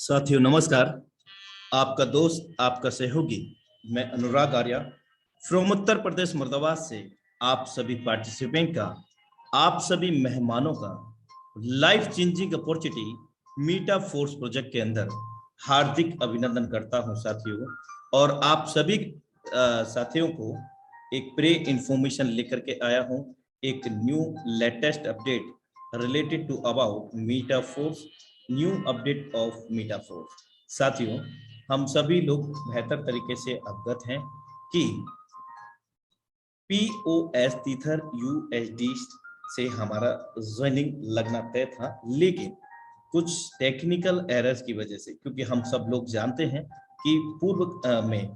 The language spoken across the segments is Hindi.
साथियों नमस्कार। आपका दोस्त आपका सहयोगी मैं अनुराग आर्या फ्रॉम उत्तर प्रदेश मुर्दाबाद से आप सभी पार्टिसिपेंट का, आप सभी मेहमानों का life changing opportunity Meta Force project के अंदर हार्दिक अभिनंदन करता हूं साथियों। और आप सभी साथियों को एक प्रे इंफॉर्मेशन लेकर के आया हूं, एक new latest update related to about Meta Force, new update of Meta Force. साथियों हम सभी लोग बेहतर तरीके से अवगत हैं कि पीओएस तीथर यूएसडी से हमारा ज्वाइनिंग लगना तय था, लेकिन कुछ टेक्निकल एरर्स की वजह से, क्योंकि हम सब लोग जानते हैं कि पूर्व में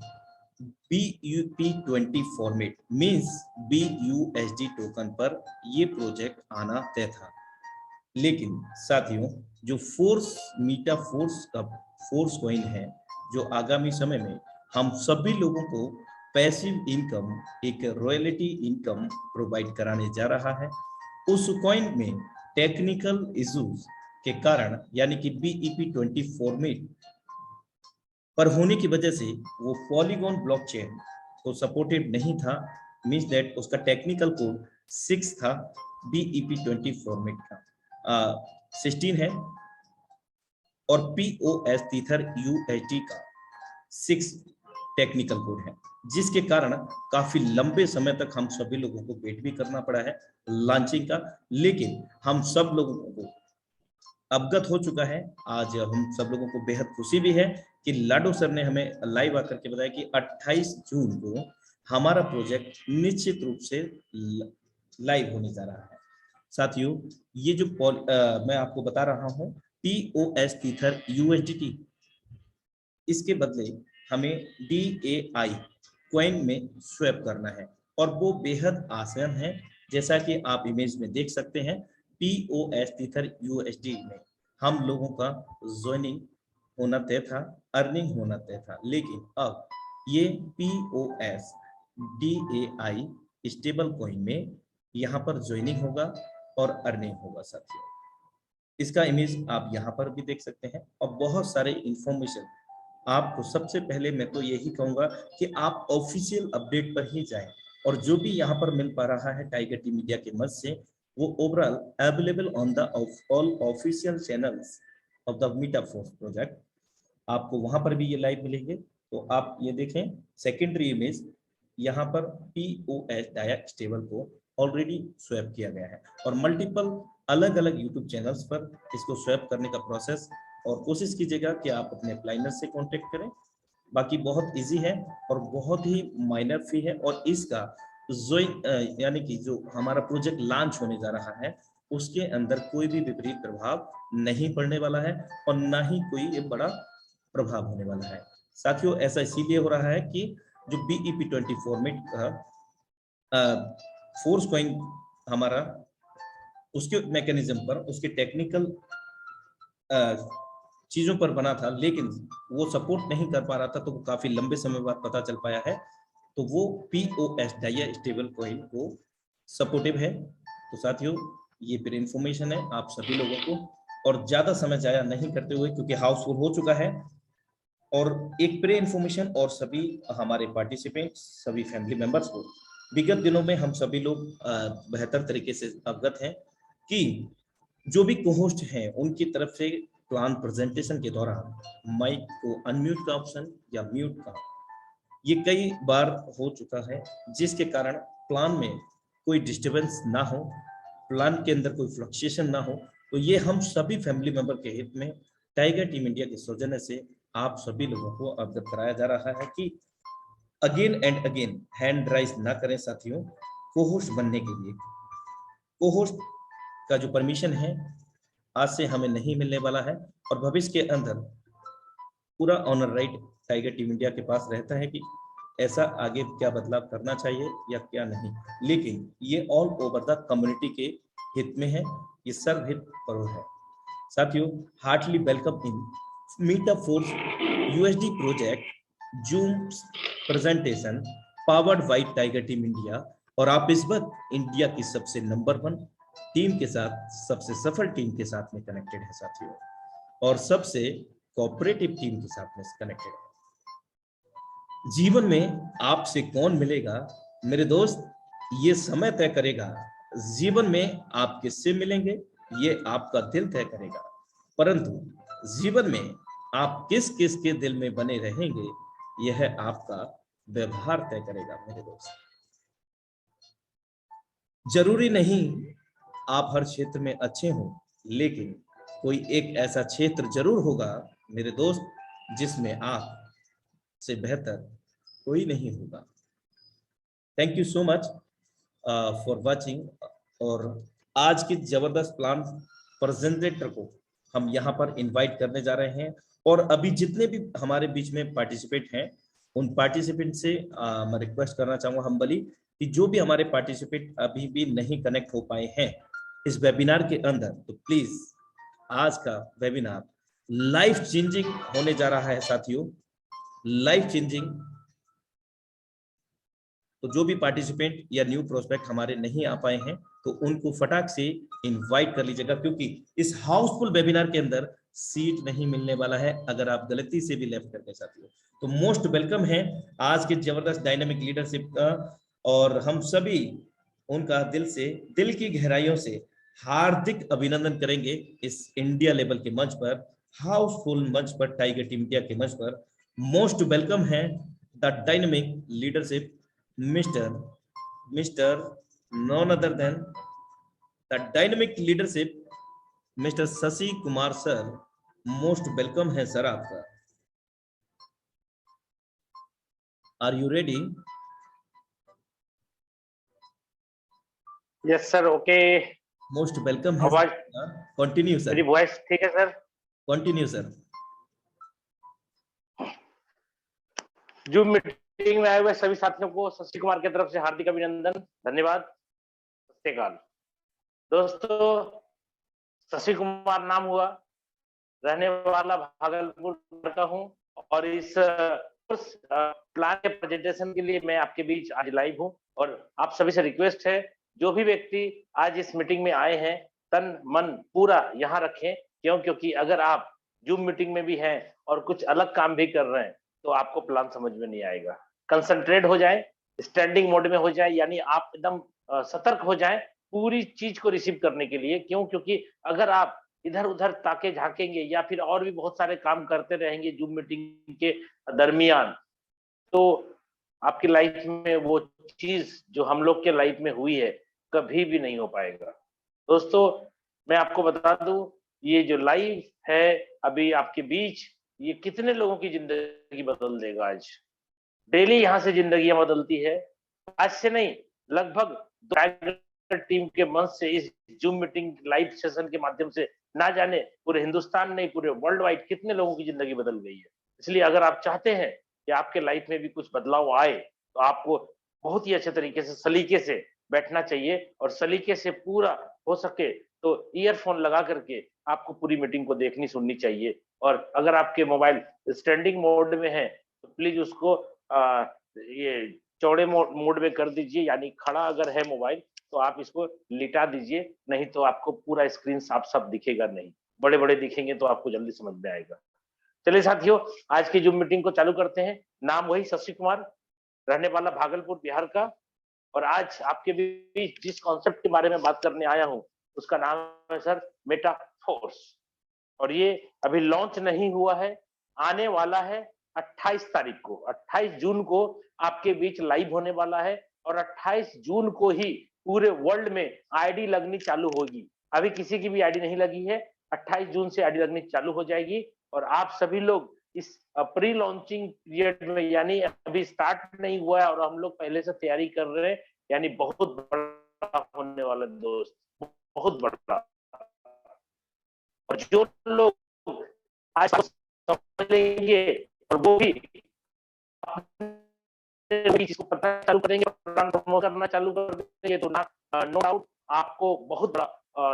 BUP20 format means BUSD token पर ये प्रोजेक्ट आना तय था। लेकिन साथियों जो फोर्स मीटा फोर्स का फोर्स कॉइन है, जो आगामी समय में हम सभी लोगों को पैसिव इनकम, एक रॉयल्टी इनकम प्रोवाइड कराने जा रहा है, उस कॉइन में टेक्निकल इश्यूज के कारण यानी कि BEP20 फॉर्मेट पर होने की वजह से वो पॉलीगॉन ब्लॉकचेन को सपोर्टेड नहीं था। मींस दैट उसका टेक्निकल कोड 6 था, BEP20 फॉर्मेट का 16 है और POS तीथर USD का 6 टेक्निकल कोड है, जिसके कारण काफी लंबे समय तक हम सभी लोगों को वेट भी करना पड़ा है लॉन्चिंग का। लेकिन हम सब लोगों को अवगत हो चुका है, आज हम सब लोगों को बेहद खुशी भी है कि लाडो सर ने हमें लाइव आकर के बताया कि 28 जून को हमारा प्रोजेक्ट निश्चित रूप से लाइव होने जा रहा है। साथियों ये जो मैं आपको बता रहा हूं POS तीथर USDT, इसके बदले हमें DAI कॉइन में स्वैप करना है और वो बेहद आसान है। जैसा कि आप इमेज में देख सकते हैं, POS तीथर USD में हम लोगों का ज्वाइनिंग होना तय था, अर्निंग होना तय था, लेकिन अब ये POS DAI स्टेबल कॉइन में यहाँ पर ज्वाइनिंग होगा और अर्निंग होगा। साथियों इसका इमेज आप यहाँ पर भी देख सकते हैं और बहुत सारे इंफॉर्मेशन आपको। सबसे पहले मैं तो यही कहूंगा कि आप ऑफिशियल अपडेट पर ही जाएं और जो भी यहाँ पर मिल पा रहा है टाइगर टी मीडिया के मदद से, वो overall available on the all official channels of the Meta Force project. आपको वहां पर भी ये लाइव मिलेंगे। तो आप ये देखें सेकेंडरी इमेज, यहाँ पर POS डाया स्टेबल को ऑलरेडी स्वैप किया गया है और मल्टीपल अलग अलग यूट्यूब चैनल्स पर इसको स्वैप करने का प्रोसेस, और कोशिश कीजिएगा कि आप अपने अप्लाइनर से कांटेक्ट करें। बाकी बहुत इजी है और बहुत ही माइनर फी है और इसका यानी कि जो हमारा प्रोजेक्ट लॉन्च होने जा रहा है उसके अंदर कोई भी विपरीत प्रभाव नहीं पड़ने वाला है और ना ही कोई ये बड़ा प्रभाव होने वाला है। साथियों ऐसा इसीलिए हो रहा है कि जो BEP20 फॉर्मेट का फोर्स कॉइन हमारा उसके मैकेनिज्म पर, उसके टेक्निकल चीजों पर बना था, लेकिन वो सपोर्ट नहीं कर पा रहा था, तो वो काफी लंबे समय बाद पता चल पाया है, तो वो POS डाया स्टेबल कॉइन को सपोर्टिव है। तो साथियों ये फिर इंफॉर्मेशन है आप सभी लोगों को, और ज्यादा समय जाया नहीं करते हुए क्योंकि हाउसफुल हो चुका है, और एक प्रे इंफॉर्मेशन और सभी हमारे पार्टिसिपेंट सभी फैमिली मेंबर्स को विगत दिनों में हम सभी लोग बेहतर तरीके से अवगत हैं कि जो भी कोहोस्ट हैं उनकी तरफ से प्लान प्रेजेंटेशन के दौरान माइक को अनम्यूट का ऑप्शन या म्यूट का ये कई बार हो चुका है, जिसके कारण प्लान में कोई डिस्टरबेंस ना हो, प्लान के अंदर कोई फ्लक्चुएशन ना हो। तो ये हम सभी फैमिली मेंबर के हित में टाइगर टीम इंडिया के सौजन्य से आप सभी लोगों को अवगत कराया जा रहा है कि again and again hand raise ना करें साथियों। कोहोस्ट बनने के लिए कोहोस्ट का जो परमिशन है आज से हमें नहीं मिलने वाला है और भविष्य के अंदर पूरा owner right tiger team India के पास रहता है कि ऐसा आगे क्या बदलाव करना चाहिए या क्या नहीं, लेकिन ये ऑल ओवर द कम्युनिटी के हित में है, ये सर्वहित पर्व है। साथियों heartly welcome in Meta Force USD project Zoom presentation powered by tiger team India. और आप इस वक्त इंडिया की सबसे नंबर 1 टीम के साथ, सबसे सफल टीम के साथ में कनेक्टेड है साथियों, और सबसे कोऑपरेटिव टीम के साथ में कनेक्टेड है। जीवन में आपसे कौन मिलेगा मेरे दोस्त, ये समय तय करेगा। जीवन में आप किससे मिलेंगे ये आपका दिल तय करेगा, परंतु जीवन में आप किस किस के दिल में बने रहेंगे यह आपका व्यवहार तय करेगा मेरे दोस्त। जरूरी नहीं आप हर क्षेत्र में अच्छे हो, लेकिन कोई एक ऐसा क्षेत्र जरूर होगा मेरे दोस्त जिसमें आप से बेहतर कोई नहीं होगा। Thank you so much for watching. और आज की जबरदस्त प्लान प्रेजेंटेटर को हम यहाँ पर इनवाइट करने जा रहे हैं, और अभी जितने भी हमारे बीच में पार्टिसिपेट हैं उन पार्टिसिपेंट से मैं रिक्वेस्ट करना चाहूंगा हम्बली कि जो भी हमारे पार्टिसिपेट अभी भी नहीं कनेक्ट हो पाए हैं इस वेबिनार के अंदर, तो प्लीज आज का वेबिनार लाइफ चेंजिंग होने जा रहा है साथियों, लाइफ चेंजिंग। तो जो भी पार्टिसिपेंट या न्यू प्रोस्पेक्ट हमारे नहीं आ पाए हैं तो उनको फटाक से इनवाइट कर लीजिएगा, क्योंकि इस हाउसफुल वेबिनार के अंदर सीट नहीं मिलने वाला है अगर आप गलती से भी लेफ्ट करके साथियों। तो मोस्ट वेलकम है आज के जबरदस्त डायनामिक लीडरशिप का, और हम सभी उनका दिल की गहराइयों से हार्दिक अभिनंदन करेंगे इस इंडिया लेवल के मंच पर, हाउसफुल मंच पर, टाइगर टीम इंडिया के मंच पर। मोस्ट वेलकम है the dynamic leadership Mr. none other than the dynamic leadership Mr. Shashi Kumar sir. Most welcome है सर आपका। Are you ready? Yes sir, okay. Most welcome है। आवाज कंटिन्यू सर। मेरी वॉइस ठीक है sir? Continue sir. Zoom meeting में आए हुए सभी साथियों को शशि कुमार की तरफ से हार्दिक अभिनंदन, धन्यवाद, सत श्री अकाल। दोस्तों, शशि कुमार नाम हुआ, रहने वाला भागलपुर का हूं, और इस प्लान के प्रेजेंटेशन के लिए मैं आपके बीच आज लाइव हूं। और आप सभी से रिक्वेस्ट है, जो भी व्यक्ति आज इस मीटिंग में आए हैं तन मन पूरा यहाँ रखें। क्योंकि अगर आप जूम मीटिंग में भी हैं और कुछ अलग काम भी कर रहे हैं तो आपको प्लान समझ में नहीं आएगा। कंसंट्रेट हो जाए, स्टैंडिंग मोड में हो जाए, यानी आप एकदम सतर्क हो जाए पूरी चीज को रिसीव करने के लिए। क्योंकि अगर आप इधर उधर ताके झाकेंगे या फिर और भी बहुत सारे काम करते रहेंगे जूम मीटिंग के दरमियान, तो आपकी लाइफ में वो चीज जो हम लोग के लाइफ में हुई है कभी भी नहीं हो पाएगा। दोस्तों, मैं आपको बता दूं, ये जो लाइव है अभी आपके बीच, ये कितने लोगों की जिंदगी बदल देगा। आज डेली यहाँ से जिंदगियां बदलती है। आज से नहीं, लगभग टीम के मंच से इस जूम मीटिंग लाइव सेशन के माध्यम से ना जाने पूरे हिंदुस्तान नहीं पूरे वर्ल्ड वाइड कितने लोगों की जिंदगी बदल गई है। इसलिए अगर आप चाहते हैं कि आपके लाइफ में भी कुछ बदलाव आए तो आपको बहुत ही अच्छे तरीके से सलीके से बैठना चाहिए, और सलीके से पूरा हो सके तो ईयरफोन लगा करके आपको पूरी मीटिंग को देखनी सुननी चाहिए। और अगर आपके मोबाइल स्टैंडिंग मोड में है तो प्लीज उसको ये चौड़े मोड में कर दीजिए, यानी खड़ा अगर है मोबाइल तो आप इसको लिटा दीजिए, नहीं तो आपको पूरा स्क्रीन साफ साफ दिखेगा नहीं, बड़े बड़े दिखेंगे तो आपको जल्दी समझ में आएगा। चलिए साथियों, आज की जूम मीटिंग को चालू करते हैं। नाम वही शशि कुमार, रहने वाला भागलपुर बिहार का, और आज आपके बीच जिस कॉन्सेप्ट के बारे में बात करने आया हूं उसका नाम है सर मेटाफोर्स। और ये अभी लॉन्च नहीं हुआ है, आने वाला है 28 तारीख को, 28 जून को आपके बीच लाइव होने वाला है, और 28 जून को ही पूरे वर्ल्ड में आईडी लगनी चालू होगी। अभी किसी की भी आईडी नहीं लगी है, 28 जून से आईडी लगनी चालू हो जाएगी। और आप सभी लोग इस प्री लॉन्चिंग पीरियड में, यानी अभी स्टार्ट नहीं हुआ है और हम लोग पहले से तैयारी कर रहे हैं, यानी बहुत बड़ा होने वाला दोस्त, बहुत बड़ा। और जो लोग आज समझ लेंगे और वो भी इसको पता चालू करेंगे, प्रमोट करना चालू कर देंगे, तो नो डाउट आपको बहुत बड़ा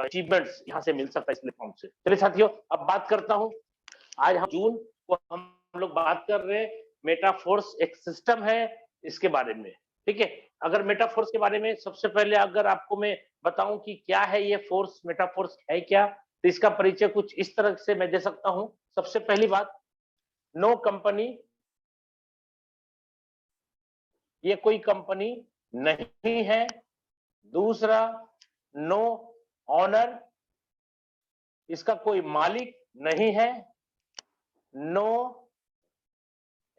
अचीवमेंट्स यहाँ से मिल सकता है इस प्लेटफॉर्म से। चलिए साथियों, अब बात करता हूँ। आज हम जून को हम लोग बात कर रहे हैं मेटाफोर्स, एक सिस्टम है इसके बारे में, ठीक है। अगर मेटाफोर्स के बारे में सबसे पहले अगर आपको मैं बताऊं कि क्या है ये फोर्स, मेटाफोर्स है क्या, तो इसका परिचय कुछ इस तरह से मैं दे सकता हूं। सबसे पहली बात, नो कंपनी, ये कोई कंपनी नहीं है। दूसरा, नो ऑनर, इसका कोई मालिक नहीं है। नो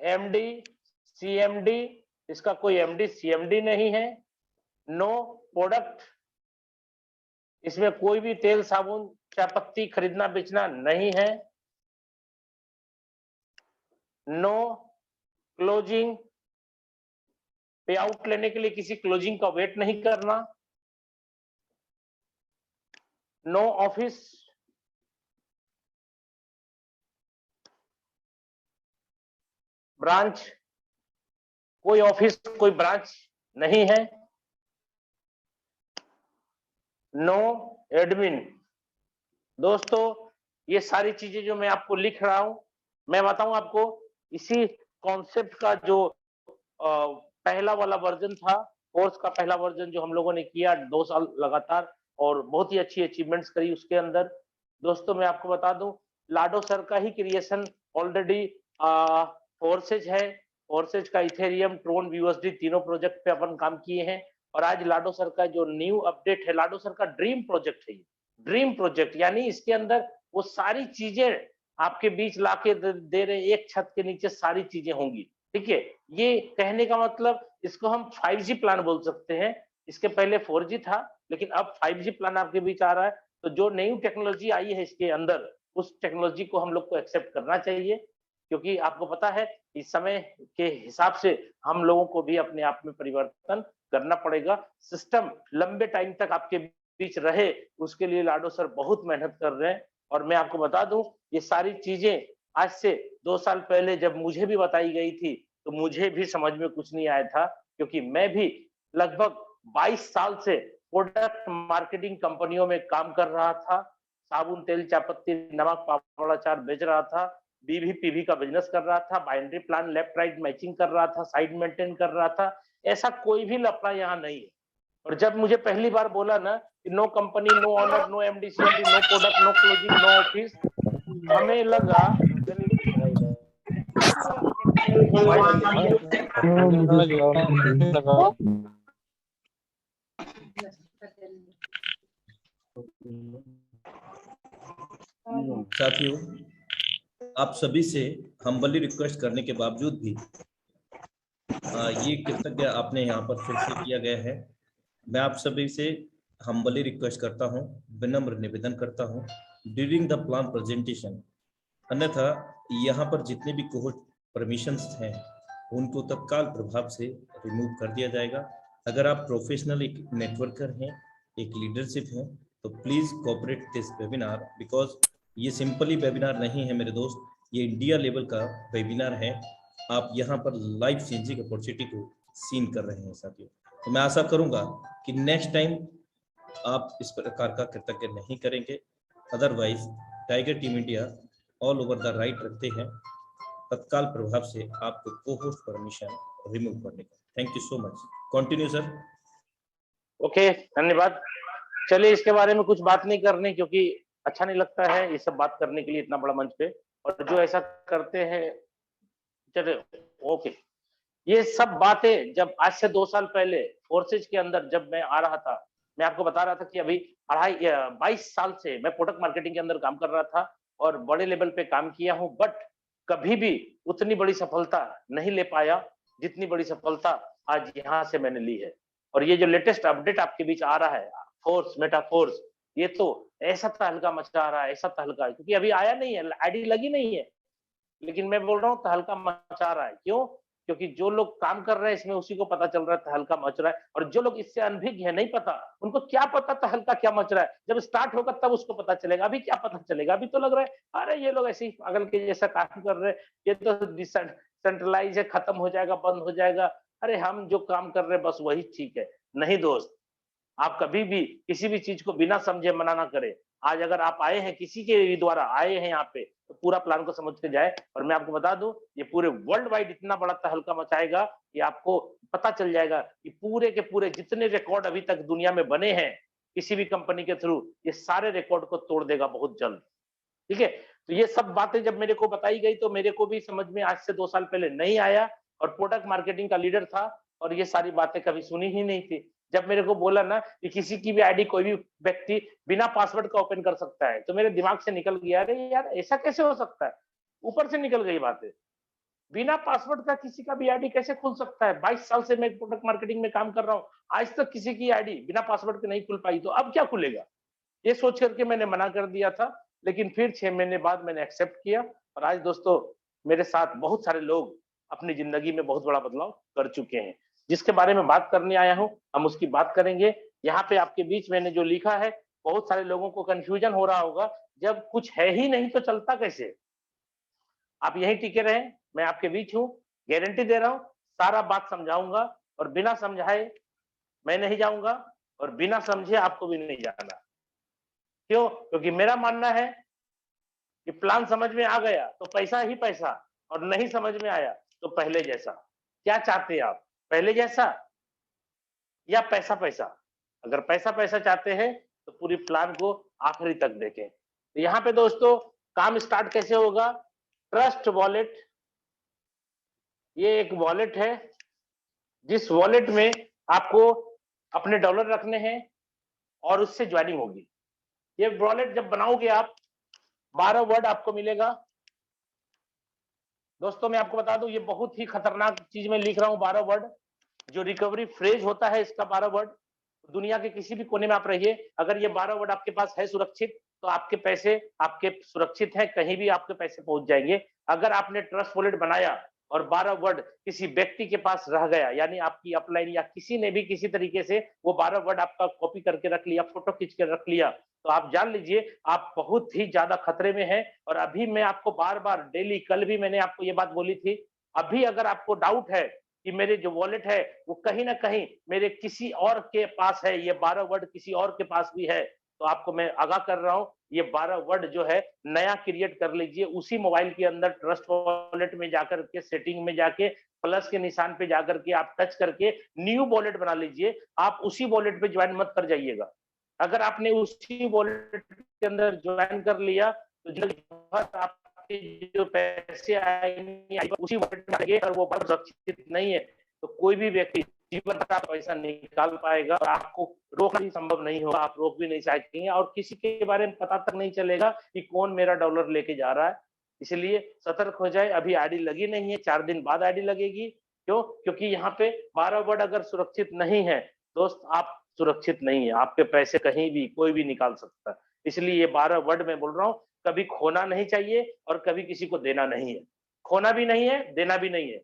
एमडी सीएमडी, इसका कोई एमडी सीएमडी नहीं है। नो प्रोडक्ट, इसमें कोई भी तेल साबुन चाय पत्ती खरीदना बेचना नहीं है। नो क्लोजिंग, पे आउट लेने के लिए किसी क्लोजिंग का वेट नहीं करना। नो ऑफिस, ब्रांच, कोई ऑफिस कोई ब्रांच नहीं है। No admin. दोस्तों, ये सारी चीजें जो मैं आपको लिख रहा हूं, मैं बताऊं आपको, इसी कॉन्सेप्ट का जो पहला वाला वर्जन था, कोर्स का पहला वर्जन जो हम लोगों ने किया 2 साल लगातार, और बहुत ही अच्छी अचीवमेंट्स करी उसके अंदर। दोस्तों, मैं आपको बता दूं, लाडो सर का ही क्रिएशन ऑलरेडी फोर्सेज है। फोर्सेज का इथेरियम, ट्रोन, यूएसडी तीनों प्रोजेक्ट पे अपन काम किए हैं। और आज लाडो सर का जो न्यू अपडेट है, लाडो सर का ड्रीम प्रोजेक्ट है, ड्रीम प्रोजेक्ट, यानी इसके अंदर वो सारी चीजें आपके बीच लाके दे रहे, एक छत के नीचे सारी चीजें होंगी। ठीक है, ये कहने का मतलब, इसको हम 5G प्लान बोल सकते हैं। इसके पहले 4G था, लेकिन अब 5G प्लान आपके बीच आ रहा है। तो जो नई टेक्नोलॉजी आई है इसके अंदर, उस टेक्नोलॉजी को हम लोग को एक्सेप्ट करना चाहिए, क्योंकि आपको पता है इस समय के हिसाब से हम लोगों को भी अपने आप में परिवर्तन करना पड़ेगा। सिस्टम लंबे टाइम तक आपके बीच रहे, उसके लिए लाडो सर बहुत मेहनत कर रहे हैं। और मैं आपको बता दूं, ये सारी चीजें आज से 2 साल पहले जब मुझे भी बताई गई थी, तो मुझे भी समझ में कुछ नहीं आया था, क्योंकि मैं भी लगभग 22 साल से प्रोडक्ट मार्केटिंग कंपनियों में काम कर रहा था। साबुन, तेल, चायपत्ती, नमक, पापड़, अचार बेच रहा था। बीवीपीवी का बिजनेस कर रहा था। Binary plan left right matching कर रहा था। साइड मेंटेन कर रहा था। ऐसा कोई भी लफड़ा यहाँ नहीं है। और जब मुझे पहली बार बोला ना कि no company, no owner, no MD CMD, no product, no closing, no office, हमें लगा साथियों, आप सभी से हम्बली रिक्वेस्ट करने के बावजूद भी ये कृतज्ञ आपने यहाँ पर फिर से किया गया है। मैं आप सभी से हम्बली रिक्वेस्ट करता हूँ, विनम्र निवेदन करता हूँ, ड्यूरिंग द प्लान प्रेजेंटेशन, अन्यथा यहाँ पर जितने भी कोहोस्ट परमिशंस हैं उनको तत्काल प्रभाव से रिमूव कर दिया जाएगा। अगर आप प्रोफेशनल एक नेटवर्कर हैं, एक लीडरशिप हैं, तो please cooperate this webinar, because ये सिंपली वेबिनार नहीं है मेरे दोस्त, ये इंडिया लेवल का वेबिनार है। आप यहाँ पर लाइफ चेंजिंग अपॉर्चुनिटी को सीन कर रहे हैं साथियों। तो मैं आशा करूंगा कि नेक्स्ट टाइम आप इस प्रकार का कृतज्ञ नहीं करेंगे। Otherwise tiger team India all over the right रखते हैं तत्काल प्रभाव से आपको को-होस्ट परमिशन रिमूव करने का। Thank you so much. Continue sir. Okay, धन्यवाद। चलिए, इसके बारे में कुछ बात नहीं करनी, क्योंकि अच्छा नहीं लगता है ये सब बात करने के लिए इतना बड़ा मंच पे, और जो ऐसा करते हैं, चलिए ओके। ये सब बातें जब आज से 2 साल पहले फोर्सेज के अंदर जब मैं आ रहा था, मैं आपको बता रहा था कि अभी 22 साल से मैं प्रोडक्ट मार्केटिंग के अंदर काम कर रहा था और बड़े लेवल पे काम किया हूं, बट कभी भी उतनी बड़ी सफलता नहीं ले पाया जितनी बड़ी सफलता आज यहाँ से मैंने ली है। और ये जो लेटेस्ट अपडेट आपके बीच आ रहा है, फोर्स, मेटा फोर्स, ये तो ऐसा तहलका मचा रहा है, ऐसा तहलका, क्योंकि अभी आया नहीं है, आईडी लगी नहीं है, लेकिन मैं बोल रहा हूँ तहलका मचा रहा है। क्यों? क्योंकि जो लोग काम कर रहे हैं इसमें, उसी को पता चल रहा है तहलका मच रहा है। और जो लोग इससे अनभिज्ञ है, नहीं पता, उनको क्या पता तहलका क्या मच रहा है। जब स्टार्ट होगा तब उसको पता चलेगा, अभी क्या पता चलेगा। अभी तो लग रहा है अरे ये लोग ऐसे ही पागल के जैसा काम कर रहे हैं, ये तो सेंट्रलाइज है, खत्म हो जाएगा, बंद हो जाएगा। अरे हम जो काम कर रहे हैं बस वही ठीक है। नहीं दोस्त, आप कभी भी किसी भी चीज को बिना समझे मना ना करें। आज अगर आप आए हैं, किसी के द्वारा आए हैं यहाँ पे, तो पूरा प्लान को समझ के जाए। और मैं आपको बता दूं, ये पूरे वर्ल्ड वाइड इतना बड़ा तहलका मचाएगा कि आपको पता चल जाएगा कि पूरे के पूरे जितने रिकॉर्ड अभी तक दुनिया में बने हैं, किसी भी कंपनी के थ्रू, ये सारे रिकॉर्ड को तोड़ देगा बहुत जल्द। ठीक है, तो ये सब बातें जब मेरे को बताई गई तो मेरे को भी समझ में आज से 2 साल पहले नहीं आया, और प्रोडक्ट मार्केटिंग का लीडर था और ये सारी बातें कभी सुनी ही नहीं थी। जब मेरे को बोला ना कि किसी की भी आईडी कोई भी व्यक्ति बिना पासवर्ड का ओपन कर सकता है, तो मेरे दिमाग से निकल गया, अरे यार ऐसा कैसे हो सकता है, ऊपर से निकल गई बातें। बिना पासवर्ड का किसी का भी आईडी कैसे खुल सकता है? 22 साल से मैं प्रोडक्ट मार्केटिंग में काम कर रहा हूँ, आज तक किसी की आईडी बिना पासवर्ड के नहीं खुल पाई, तो अब क्या खुलेगा? ये सोच करके मैंने मना कर दिया था, लेकिन फिर 6 महीने बाद मैंने एक्सेप्ट किया, और आज दोस्तों मेरे साथ बहुत सारे लोग अपनी जिंदगी में बहुत बड़ा बदलाव कर चुके हैं। जिसके बारे में बात करने आया हूं, हम उसकी बात करेंगे। यहाँ पे आपके बीच मैंने जो लिखा है, बहुत सारे लोगों को कंफ्यूजन हो रहा होगा, जब कुछ है ही नहीं तो चलता कैसे? आप यहीं टिके रहें, मैं आपके बीच हूँ, गारंटी दे रहा हूँ, सारा बात समझाऊंगा, और बिना समझाए मैं नहीं जाऊंगा, और बिना समझे आपको भी नहीं जाना। क्यों? क्योंकि मेरा मानना है कि प्लान समझ में आ गया तो पैसा ही पैसा, और नहीं समझ में आया तो पहले जैसा। क्या चाहते हैं आप, पहले जैसा या पैसा पैसा? अगर पैसा पैसा चाहते हैं तो पूरी प्लान को आखिरी तक देखें। तो यहाँ पे दोस्तों काम स्टार्ट कैसे होगा? ट्रस्ट वॉलेट, ये एक वॉलेट है, जिस वॉलेट में आपको अपने डॉलर रखने हैं और उससे ज्वाइनिंग होगी। ये वॉलेट जब बनाओगे आप, 12 वर्ड आपको मिलेगा। दोस्तों मैं आपको बता दूं, ये बहुत ही खतरनाक चीज में लिख रहा हूं, 12 वर्ड, जो रिकवरी फ्रेज होता है इसका 12 वर्ड। दुनिया के किसी भी कोने में आप रहिए, अगर ये 12 वर्ड आपके पास है सुरक्षित, तो आपके पैसे आपके सुरक्षित है, कहीं भी आपके पैसे पहुंच जाएंगे। अगर आपने ट्रस्ट वॉलेट बनाया और 12 वर्ड किसी व्यक्ति के पास रह गया, यानी आपकी अपलाइन या किसी ने भी किसी तरीके से वो 12 वर्ड आपका कॉपी करके रख लिया, फोटो खींच के रख लिया, तो आप जान लीजिए आप बहुत ही ज्यादा खतरे में हैं। और अभी मैं आपको बार बार डेली, कल भी मैंने आपको ये बात बोली थी, अभी अगर आपको डाउट है कि मेरे जो वॉलेट है वो कहीं ना कहीं मेरे किसी और के पास है, ये 12 वर्ड किसी और के पास भी है, तो आपको मैं आगाह कर रहा हूं, ये 12 वर्ड जो है नया क्रिएट कर लीजिए। उसी मोबाइल के अंदर ट्रस्ट वॉलेट में जाकर के, सेटिंग में जाके, प्लस के निशान पे जाकर के आप टच करके न्यू वॉलेट बना लीजिए। आप उसी वॉलेट पे ज्वाइन मत कर जाइएगा। अगर आपने उसी वॉलेट के अंदर ज्वाइन कर लिया तो जिंदगी भर आपके जो पैसे आएंगे उसी वॉलेट में आएंगे, और वो सुरक्षित नहीं है, तो कोई भी व्यक्ति जीवन भर पैसा निकाल पाएगा और आपको रोकना भी संभव नहीं होगा, आप रोक भी नहीं सकेंगे, और किसी के बारे में पता तक नहीं चलेगा कि कौन मेरा डॉलर लेके जा रहा है। इसलिए सतर्क हो जाए। अभी आईडी लगी नहीं है, 4 दिन बाद आईडी लगेगी। क्यों? क्योंकि यहाँ पे 12 वर्ड अगर सुरक्षित नहीं है दोस्त, आप सुरक्षित नहीं है, आपके पैसे कहीं भी कोई भी निकाल सकता है। इसलिए ये 12 वर्ड मैं बोल रहा हूँ, कभी खोना नहीं चाहिए और कभी किसी को देना नहीं है। खोना भी नहीं है, देना भी नहीं है।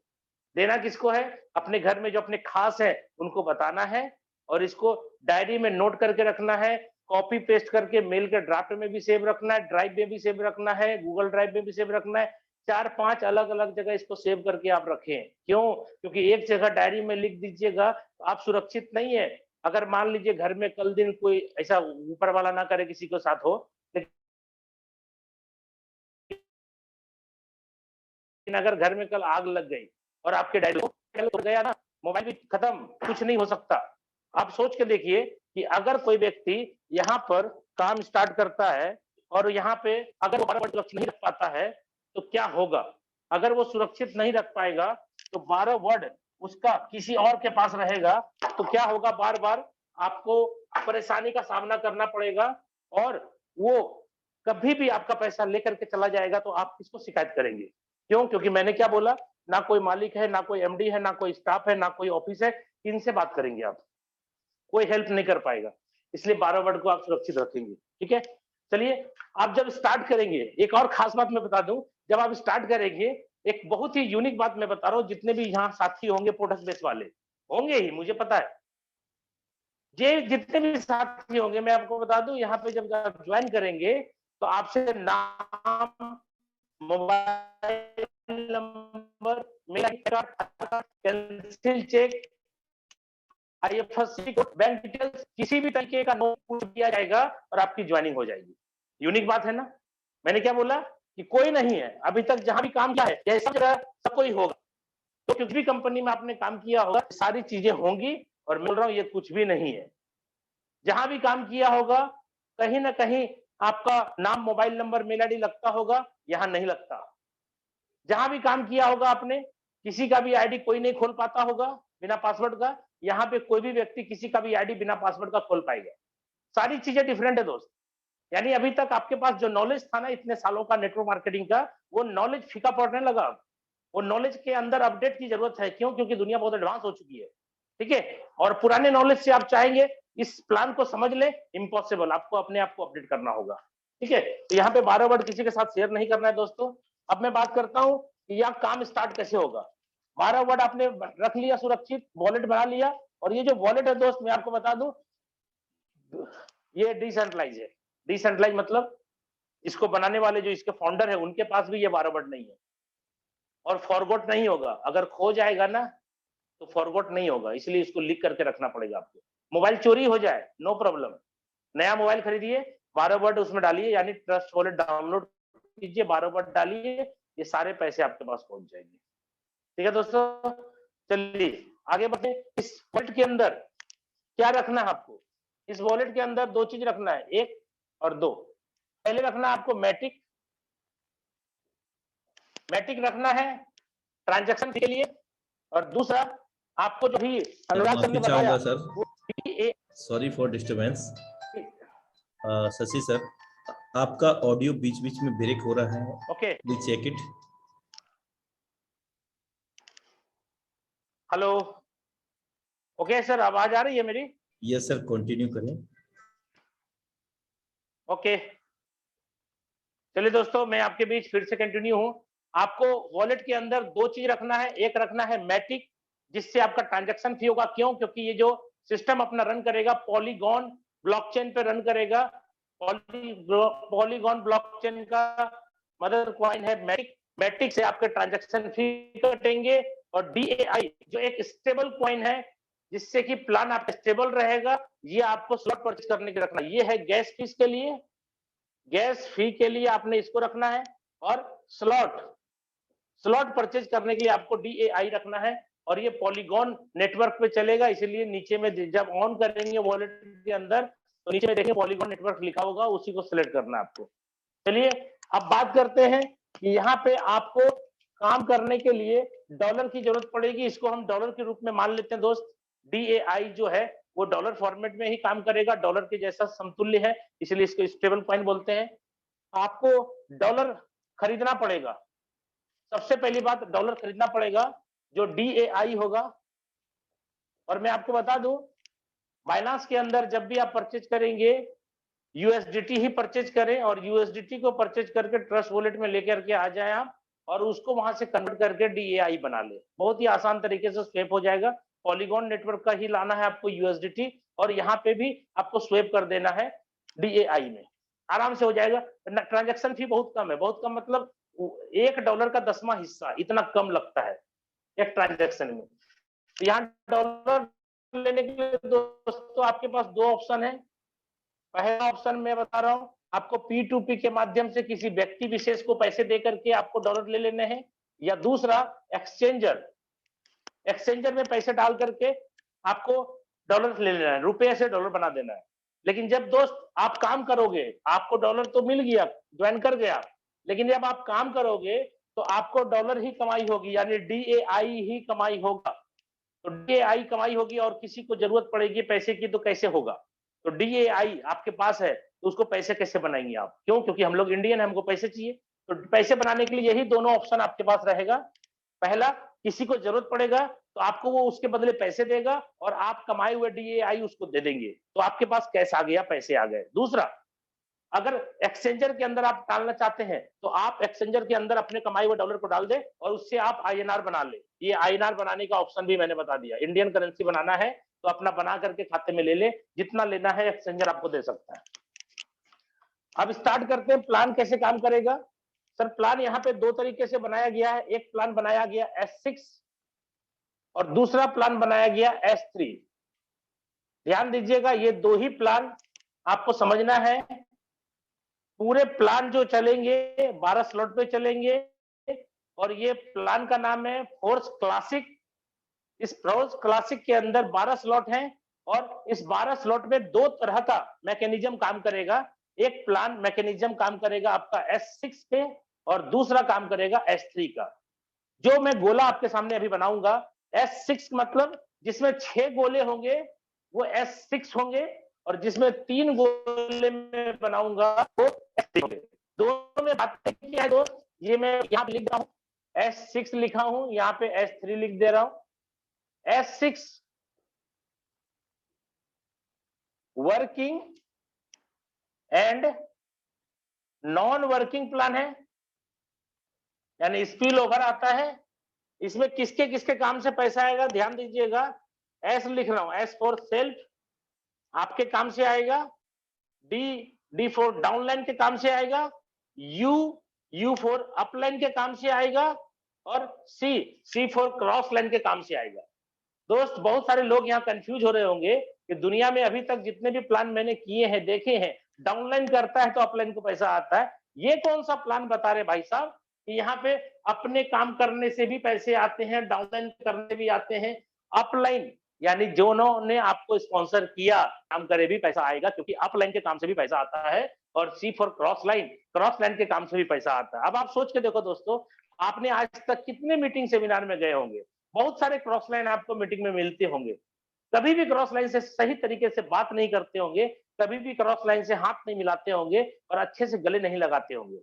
देना किसको है? अपने घर में जो अपने खास है उनको बताना है, और इसको डायरी में नोट करके रखना है, कॉपी पेस्ट करके मेल के ड्राफ्ट में भी सेव रखना है, ड्राइव में भी सेव रखना है, गूगल ड्राइव में भी सेव रखना है। 4-5 अलग अलग जगह इसको सेव करके आप रखें। क्यों? क्योंकि एक जगह डायरी में लिख दीजिएगा तो आप सुरक्षित नहीं है। अगर मान लीजिए घर में कल दिन कोई ऐसा, ऊपर वाला ना करे किसी के साथ हो, लेकिन अगर घर में कल आग लग गई और आपके डायरी हो गया ना, मोबाइल भी खत्म, कुछ नहीं हो सकता। आप सोच के देखिए कि अगर कोई व्यक्ति यहाँ पर काम स्टार्ट करता है और यहाँ पे अगर वो 12 वर्ड सुरक्षित नहीं रख पाता है तो क्या होगा? अगर वो सुरक्षित नहीं रख पाएगा तो 12 वर्ड उसका किसी और के पास रहेगा, तो क्या होगा? बार बार आपको परेशानी का सामना करना पड़ेगा, और वो कभी भी आपका पैसा लेकर के चला जाएगा तो आप किसको शिकायत करेंगे? क्यों? क्योंकि मैंने क्या बोला, ना कोई मालिक है, ना कोई एमडी है, ना कोई स्टाफ है, ना कोई ऑफिस है, इनसे बात करेंगे आप, कोई हेल्प नहीं कर पाएगा। इसलिए 12 वर्ड को आप सुरक्षित रखेंगे। ठीक है, चलिए आप जब स्टार्ट करेंगे, एक और खास बात मैं बता दूं, जब आप स्टार्ट करेंगे, एक बहुत ही यूनिक बात मैं बता रहा हूं, जितने भी यहाँ साथी होंगे प्रोडक्ट बेस वाले होंगे ही, मुझे पता है, ये जितने भी साथी होंगे मैं आपको बता दूं, यहाँ पे जब आप ज्वाइन करेंगे तो आपसे नाम, mobile number, mail ID, cancel cheque, IFSC code, bank details, किसी भी तरीके का नोट पूछ दिया जाएगा और आपकी ज्वाइनिंग हो जाएगी। यूनिक बात है ना? मैंने क्या बोला कि कोई नहीं है अभी तक जहां भी काम किया है, यह सब जगह सबको ही होगा। तो किसी भी कंपनी में आपने काम किया होगा, सारी चीजें होंगी, और मैं बोल रहा हूँ ये कुछ भी नहीं है। जहां भी काम किया होगा कहीं ना कहीं आपका नाम, मोबाइल नंबर, मेल आईडी लगता होगा, यहाँ नहीं लगता। जहां भी काम किया होगा आपने, किसी का भी आईडी कोई नहीं खोल पाता होगा बिना पासवर्ड का, यहाँ पे कोई भी व्यक्ति किसी का भी आईडी बिना पासवर्ड का खोल पाएगा। सारी चीजें डिफरेंट है दोस्त। यानी अभी तक आपके पास जो नॉलेज था ना इतने सालों का नेटवर्क मार्केटिंग का, वो नॉलेज फीका पड़ने लगा। वो नॉलेज के अंदर अपडेट की जरूरत है। क्यों? क्योंकि दुनिया बहुत एडवांस हो चुकी है। ठीक है, और पुराने नॉलेज से आप चाहेंगे इस प्लान को समझ ले, इम्पॉसिबल, आपको अपने आप को अपडेट करना होगा। ठीक है, तो यहाँ पे 12 वर्ड किसी के साथ शेयर नहीं करना है दोस्तों। अब मैं बात करता हूँ कि यह काम स्टार्ट कैसे होगा। 12 वर्ड आपने रख लिया सुरक्षित, वॉलेट बना लिया, और ये जो वॉलेट है दोस्त मैं आपको बता दूं, ये डिसेंट्रलाइज है। डिसेंट्रलाइज मतलब इसको बनाने वाले जो इसके फाउंडर है उनके पास भी ये 12 वर्ड नहीं है, और फॉरगॉट नहीं होगा। अगर खो जाएगा ना तो फॉरगॉट नहीं होगा, इसलिए इसको लिख करके रखना पड़ेगा आपको। मोबाइल चोरी हो जाए नो प्रॉब्लम, नया मोबाइल खरीदिए, 12 वर्ड उसमें डालिए, यानी ट्रस्ट वॉलेट डाउनलोड कीजिए, 12 वर्ड डालिए, ये सारे पैसे आपके पास पहुंच जाएंगे। ठीक है दोस्तों, चलिए आगे बढ़ते। इस वॉलेट के अंदर क्या रखना है आपको? इस वॉलेट के अंदर दो चीज रखना है, एक और दो। पहले रखना है आपको मैटिक। मैटिक रखना है ट्रांजैक्शन के लिए, और दूसरा आपको जो भी अनुराग सर ने माफी चाहूंगा बताया sir, sorry for disturbance. Shashi sir, आपका ऑडियो बीच बीच में ब्रेक हो रहा है। Okay, please check it. Hello, okay sir, आवाज आ रही है मेरी? यस सर, कंटिन्यू करें। ओके, चलिए दोस्तों मैं आपके बीच फिर से कंटिन्यू हूं। आपको वॉलेट के अंदर दो चीज रखना है, एक रखना है मैटिक, जिससे आपका ट्रांजैक्शन फी होगा। क्यों? क्योंकि ये जो सिस्टम अपना रन करेगा पॉलीगॉन ब्लॉकचेन पे रन करेगा। पॉलीगॉन ब्लॉकचेन का मदर कॉइन है मैटिक। मैटिक से आपके ट्रांजैक्शन फी कटेंगे, और DAI जो एक स्टेबल कॉइन है जिससे कि प्लान आपका स्टेबल रहेगा, ये आपको स्लॉट परचेज करने के रखना। ये है गैस फीस के लिए, गैस फी के लिए आपने इसको रखना है, और स्लॉट परचेज करने के लिए आपको DAI रखना है। और ये पॉलीगॉन नेटवर्क पे चलेगा, इसीलिए नीचे में जब ऑन करेंगे वॉलेट के अंदर तो नीचे में देखिए पॉलीगॉन नेटवर्क लिखा होगा, उसी को सिलेक्ट करना है आपको। चलिए अब बात करते हैं कि यहाँ पे आपको काम करने के लिए डॉलर की जरूरत पड़ेगी। इसको हम डॉलर के रूप में मान लेते हैं दोस्त। DAI जो है वो डॉलर फॉर्मेट में ही काम करेगा, डॉलर के जैसा समतुल्य है, इसलिए इसको स्टेबल कॉइन बोलते हैं। आपको डॉलर खरीदना पड़ेगा। सबसे पहली बात, डॉलर खरीदना पड़ेगा जो DAI होगा। और मैं आपको बता दूं, बाइनांस के अंदर जब भी आप परचेज करेंगे USDT ही परचेज करें, और USDT को परचेज करके ट्रस्ट वॉलेट में लेकर के आ जाए आप, और उसको वहां से कन्वर्ट करके DAI बना ले। बहुत ही आसान तरीके से स्वेप हो जाएगा। पॉलीगॉन नेटवर्क का ही लाना है आपको USDT, और यहाँ पे भी आपको स्वेप कर देना है DAI में, आराम से हो जाएगा। ट्रांजैक्शन फी बहुत कम है, बहुत कम मतलब $1 का 10वां हिस्सा, इतना कम लगता है एक ट्रांजैक्शन में। तो यहाँ डॉलर लेने के लिए दोस्तों आपके पास दो ऑप्शन है। पहला ऑप्शन मैं बता रहा हूं आपको, P2P के माध्यम से किसी व्यक्ति विशेष को पैसे दे करके आपको डॉलर ले लेने हैं, या दूसरा एक्सचेंजर में पैसे डाल करके आपको डॉलर ले लेना है, रुपये से डॉलर बना देना है। लेकिन जब दोस्त आप काम करोगे, आपको डॉलर तो मिल गया, ज्वाइन कर गया, लेकिन जब आप काम करोगे तो आपको डॉलर ही कमाई होगी, यानी DAI ही कमाई होगा। तो DAI कमाई होगी और किसी को जरूरत पड़ेगी पैसे की, तो कैसे होगा? तो DAI आपके पास है तो उसको पैसे कैसे बनाएंगे आप? क्यों? क्योंकि हम लोग इंडियन है, हमको पैसे चाहिए। तो पैसे बनाने के लिए यही दोनों ऑप्शन आपके पास रहेगा। पहला, किसी को जरूरत पड़ेगा तो आपको वो उसके बदले पैसे देगा, और आप कमाए हुए DAI उसको दे देंगे, तो आपके पास कैश आ गया, पैसे आ गए। दूसरा, अगर एक्सचेंजर के अंदर आप डालना चाहते हैं तो आप एक्सचेंजर के अंदर अपने कमाए हुए डॉलर को डाल दे, और उससे आप INR बना ले। ये INR बनाने का ऑप्शन भी मैंने बता दिया। इंडियन करेंसी बनाना है तो अपना बना करके खाते में ले ले, जितना लेना है एक्सचेंजर आपको दे सकता है। अब स्टार्ट करते हैं, प्लान कैसे काम करेगा। सर प्लान यहाँ पे दो तरीके से बनाया गया है। एक प्लान बनाया गया S6 और दूसरा प्लान बनाया गया S3। ध्यान दीजिएगा, ये दो ही प्लान आपको समझना है। पूरे प्लान जो चलेंगे 12 स्लॉट पे चलेंगे, और ये प्लान का नाम है फोर्स क्लासिक। इस फोर्स क्लासिक के अंदर 12 स्लॉट हैं, और इस 12 स्लॉट में दो तरह का मैकेनिज्म काम करेगा। एक प्लान मैकेनिज्म काम करेगा आपका S6 पे और दूसरा काम करेगा S3 का। जो मैं गोला आपके सामने अभी बनाऊंगा, S6 मतलब जिसमें 6 गोले होंगे वो S6 होंगे, और जिसमें 3 गोले में बनाऊंगा वो S3 होंगे। दोनों में बात क्या है दोस्त, ये मैं यहाँ पे लिख रहा हूँ, S6 लिखा हूं, यहाँ पे S3 लिख दे रहा हूं। S6 working and non working plan है, यानी स्पिल ओवर आता है। इसमें किसके किसके काम से पैसा आएगा, ध्यान दीजिएगा। एस लिख रहा हूं, एस फॉर सेल्फ आपके काम से आएगा, डी फॉर डाउनलाइन के काम से आएगा, यू फॉर अपलाइन के काम से आएगा, और सी फॉर क्रॉस लाइन के काम से आएगा। दोस्त बहुत सारे लोग यहाँ कंफ्यूज हो रहे होंगे कि दुनिया में अभी तक जितने भी प्लान मैंने किए हैं, देखे हैं, डाउनलाइन करता है तो अपलाइन को पैसा आता है। ये कौन सा प्लान बता रहे भाई साहब कि यहाँ पे अपने काम करने से भी पैसे आते हैं, डाउनलाइन करने भी आते हैं, अपलाइन यानी जिन्होंने आपको स्पॉन्सर किया काम करे भी पैसा आएगा, क्योंकि अपलाइन के काम से भी पैसा आता है, और सी फॉर क्रॉस लाइन के काम से भी पैसा आता है। अब आप सोच के देखो दोस्तों, आपने आज तक कितने मीटिंग सेमिनार में गए होंगे, बहुत सारे क्रॉस लाइन आपको मीटिंग में मिलते होंगे, कभी भी क्रॉस लाइन से सही तरीके से बात नहीं करते होंगे, कभी भी क्रॉस लाइन से हाथ नहीं मिलाते होंगे, और अच्छे से गले नहीं लगाते होंगे,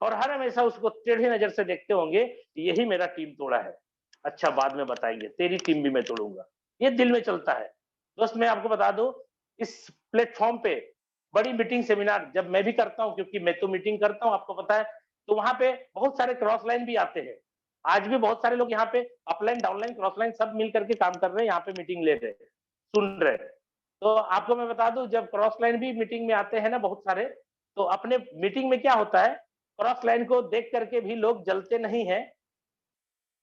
और हर हमेशा उसको टेढ़ी नजर से देखते होंगे, यही मेरा टीम तोड़ा है, अच्छा बाद में बताएंगे, तेरी टीम भी मैं तोड़ूंगा। ये दिल में चलता है। दोस्त मैं आपको बता दूं, इस प्लेटफॉर्म पे बड़ी मीटिंग सेमिनार जब मैं भी करता हूं, क्योंकि मैं तो मीटिंग करता हूं आपको पता है, तो वहां पे बहुत सारे क्रॉस लाइन भी आते हैं। आज भी बहुत सारे लोग यहाँ पे अपलाइन डाउनलाइन क्रॉस लाइन सब मिल करके काम कर रहे हैं, यहाँ पे मीटिंग ले रहे हैं, सुन रहे हैं। तो आपको मैं बता दूं, जब क्रॉस लाइन भी मीटिंग में आते हैं ना बहुत सारे, तो अपने मीटिंग में क्या होता है, क्रॉस लाइन को देख करके भी लोग जलते नहीं है।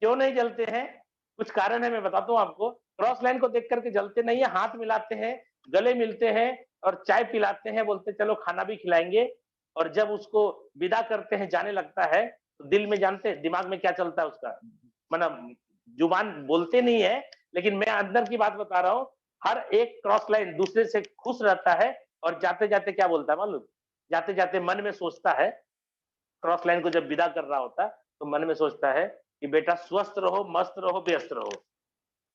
क्यों नहीं जलते हैं, कुछ कारण है, मैं बताता हूँ आपको। क्रॉस लाइन को देख करके जलते नहीं है, हाथ मिलाते हैं, गले मिलते हैं, और चाय पिलाते हैं, बोलते चलो खाना भी खिलाएंगे, और जब उसको विदा करते हैं, जाने लगता है, तो दिल में जानते हैं दिमाग में क्या चलता है उसका, मतलब जुबान बोलते नहीं है, लेकिन मैं अंदर की बात बता रहा हूँ। हर एक क्रॉस लाइन दूसरे से खुश रहता है, और जाते जाते क्या बोलता है मालूम, जाते जाते मन में सोचता है, क्रॉस लाइन को जब विदा कर रहा होता है तो मन में सोचता है कि बेटा स्वस्थ रहो, मस्त रहो, व्यस्त रहो।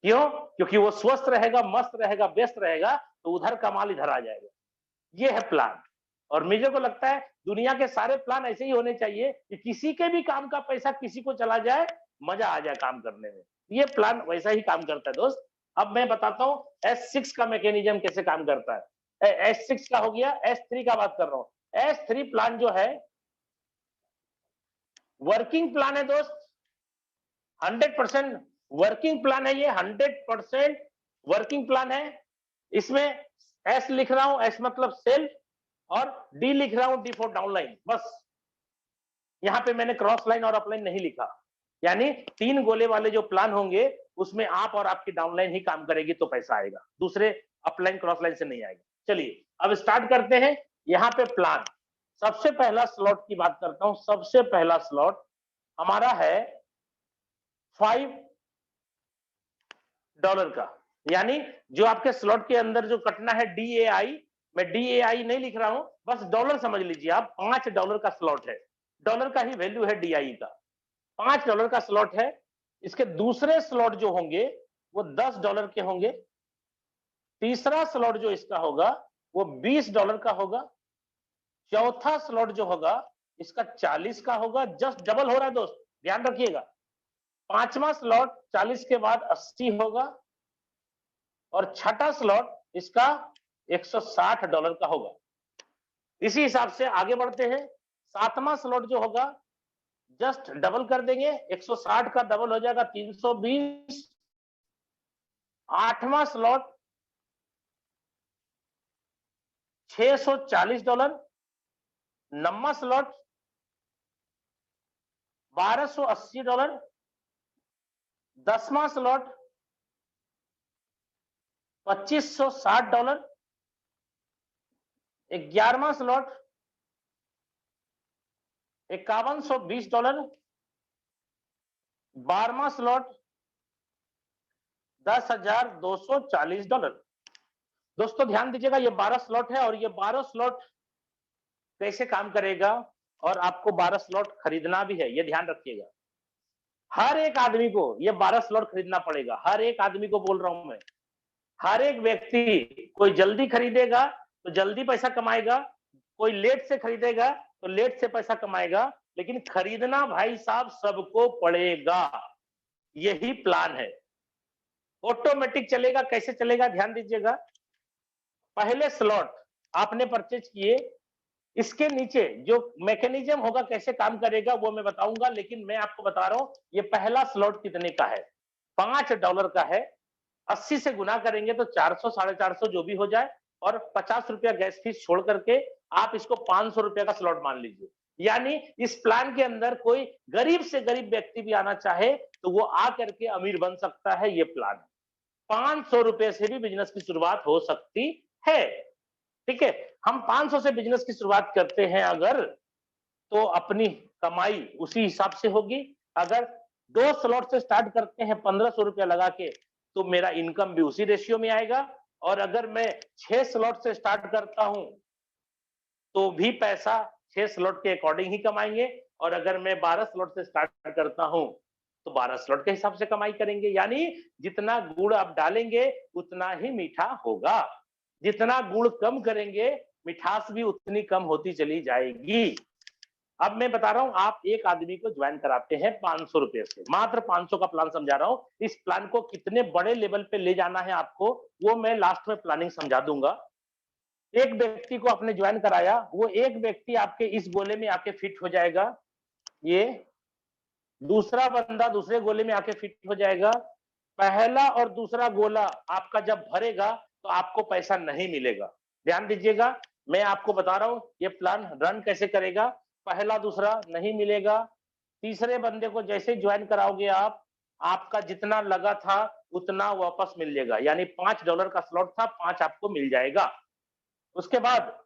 क्यों, क्योंकि वो स्वस्थ रहेगा, मस्त रहेगा, व्यस्त रहेगा, तो उधर का माल इधर आ जाएगा। ये है प्लान। और मुझे को लगता है दुनिया के सारे प्लान ऐसे ही होने चाहिए कि किसी के भी काम का पैसा किसी को चला जाए, मजा आ जाए काम करने में। ये प्लान वैसा ही काम करता है दोस्त। अब मैं बताता हूं S6 का मैकेनिज्म कैसे काम करता है। S6 का हो गया, S3 का बात कर रहा हूं। S3 प्लान जो है वर्किंग प्लान है दोस्त, 100% वर्किंग प्लान है ये, 100% वर्किंग प्लान है। इसमें एस लिख रहा हूं, एस मतलब सेल्फ, और डी लिख रहा हूं, डी फॉर डाउनलाइन। बस यहां पे मैंने क्रॉस लाइन और अपलाइन नहीं लिखा, यानी 3 गोले वाले जो प्लान होंगे उसमें आप और आपकी डाउनलाइन ही काम करेगी तो पैसा आएगा, दूसरे अपलाइन क्रॉस लाइन से नहीं आएगा। चलिए अब स्टार्ट करते हैं। यहाँ पे प्लान, सबसे पहला स्लॉट की बात करता हूं। सबसे पहला स्लॉट हमारा है $5 का, यानी जो आपके स्लॉट के अंदर जो कटना है DAI, मैं DAI नहीं लिख रहा हूं, बस डॉलर समझ लीजिए आप। $5 का स्लॉट है, डॉलर का ही वैल्यू है DAI का, $5 का स्लॉट है। इसके दूसरे स्लॉट जो होंगे वो $10 के होंगे, तीसरा स्लॉट जो इसका होगा वो $20 का होगा, चौथा स्लॉट जो होगा इसका 40 का होगा, जस्ट डबल हो रहा है दोस्त, ध्यान रखिएगा। पांचवा स्लॉट 40 के बाद 80 होगा, और छठा स्लॉट इसका $160 का होगा। इसी हिसाब से आगे बढ़ते हैं। सातवां स्लॉट जो होगा जस्ट डबल कर देंगे, 160 का डबल हो जाएगा 320। आठवां स्लॉट $640। नौवां स्लॉट $1280। 10वां स्लॉट $2560। 11वां स्लॉट $5120। 12वां स्लॉट $10,240। दोस्तों ध्यान दीजिएगा, ये 12 स्लॉट है और ये 12 स्लॉट कैसे काम करेगा, और आपको 12 स्लॉट खरीदना भी है, ये ध्यान रखिएगा। हर एक आदमी को ये 12 स्लॉट खरीदना पड़ेगा, हर एक आदमी को बोल रहा हूं मैं। हर एक व्यक्ति, कोई जल्दी खरीदेगा तो जल्दी पैसा कमाएगा, कोई लेट से खरीदेगा तो लेट से पैसा कमाएगा, लेकिन खरीदना भाई साहब सबको पड़ेगा। यही प्लान है। ऑटोमेटिक चलेगा, कैसे चलेगा ध्यान दीजिएगा। पहले स्लॉट आपने परचेज किए, इसके नीचे जो मैकेनिज्म होगा, कैसे काम करेगा वो मैं बताऊंगा, लेकिन मैं आपको बता रहा हूं ये पहला स्लॉट कितने का है, $5 का है। 80 से गुना करेंगे तो 400 450 जो भी हो जाए, और 50 रुपया गैस फीस छोड़ करके आप इसको 500 रुपया का स्लॉट मान लीजिए। यानी इस प्लान के अंदर कोई गरीब से गरीब व्यक्ति भी आना चाहे तो वो आ करके अमीर बन सकता है। ये प्लान 500 रुपए से भी बिजनेस की शुरुआत हो सकती है। ठीक है, हम 500 से बिजनेस की शुरुआत करते हैं अगर, तो अपनी कमाई उसी हिसाब से होगी। अगर 2 स्लॉट से स्टार्ट करते हैं 1500 रुपया लगा के, तो मेरा इनकम भी उसी रेशियो में आएगा। और अगर मैं 6 स्लॉट से स्टार्ट करता हूं तो भी पैसा 6 स्लॉट के अकॉर्डिंग ही कमाएंगे, और अगर मैं 12 स्लॉट से स्टार्ट करता हूं तो 12 स्लॉट के हिसाब से कमाई करेंगे। यानी जितना गुड़ आप डालेंगे उतना ही मीठा होगा, जितना गुड़ कम करेंगे मिठास भी उतनी कम होती चली जाएगी। अब मैं बता रहा हूं, आप एक आदमी को ज्वाइन कराते हैं 500 रुपए से, मात्र 500 का प्लान समझा रहा हूं। इस प्लान को कितने बड़े लेवल पे ले जाना है आपको, वो मैं लास्ट में प्लानिंग समझा दूंगा। एक व्यक्ति को आपने ज्वाइन कराया, वो एक व्यक्ति आपके इस गोले में आके फिट हो जाएगा, ये दूसरा बंदा दूसरे गोले में आके फिट हो जाएगा। पहला और दूसरा गोला आपका जब भरेगा तो आपको पैसा नहीं मिलेगा। ध्यान दीजिएगा, मैं आपको बता रहा हूं ये प्लान रन कैसे करेगा। पहला दूसरा नहीं मिलेगा, तीसरे बंदे को जैसे ज्वाइन कराओगे आप, आपका जितना लगा था उतना वापस मिल जाएगा। यानी $5 का स्लॉट था, 5 आपको मिल जाएगा। उसके बाद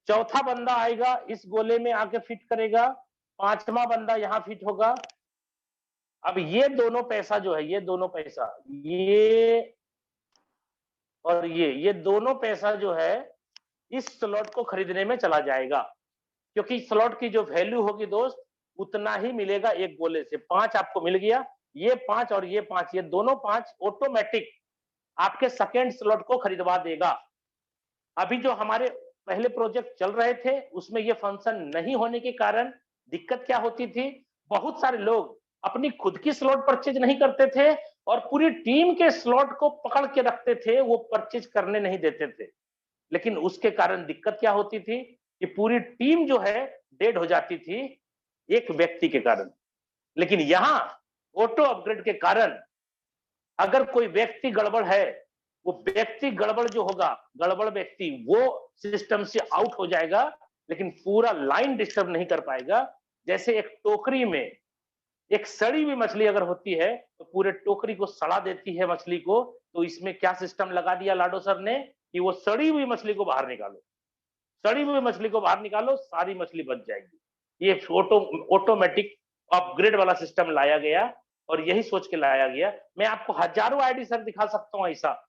चौथा बंदा आएगा, इस गोले में आके फिट करेगा, 5वां बंदा यहां फिट होगा। अब ये दोनों पैसा जो है, ये दोनों पैसा, ये और ये दोनों पैसा जो है इस स्लॉट को खरीदने में चला जाएगा, क्योंकि स्लॉट की जो वैल्यू होगी दोस्त, उतना ही मिलेगा एक गोले से। 5 आपको मिल गया, ये 5 और ये 5, ये दोनों 5 ऑटोमेटिक आपके सेकेंड स्लॉट को खरीदवा देगा। अभी जो हमारे पहले प्रोजेक्ट चल रहे थे उसमें ये फंक्शन नहीं होने के कारण दिक्कत क्या होती थी, बहुत सारे लोग अपनी खुद की स्लॉट परचेज नहीं करते थे और पूरी टीम के स्लॉट को पकड़ के रखते थे, वो परचेज करने नहीं देते थे। लेकिन उसके कारण दिक्कत क्या होती थी कि पूरी टीम जो है डेड हो जाती थी एक व्यक्ति के कारण। लेकिन यहां ऑटो अपग्रेड के कारण अगर कोई व्यक्ति गड़बड़ है, वो व्यक्ति गड़बड़ जो होगा, गड़बड़ व्यक्ति वो सिस्टम से आउट हो जाएगा, लेकिन पूरा लाइन डिस्टर्ब नहीं कर पाएगा। जैसे एक टोकरी में एक सड़ी हुई मछली अगर होती है तो पूरे टोकरी को सड़ा देती है मछली को, तो इसमें क्या सिस्टम लगा दिया लाडो सर ने कि वो सड़ी हुई मछली को बाहर निकालो, सड़ी हुई मछली को बाहर निकालो, सारी मछली बच जाएगी। ये ऑटोमेटिक अपग्रेड वाला सिस्टम लाया गया और यही सोच के लाया गया। मैं आपको हजारों आईडी सर दिखा सकता हूं ऐसा,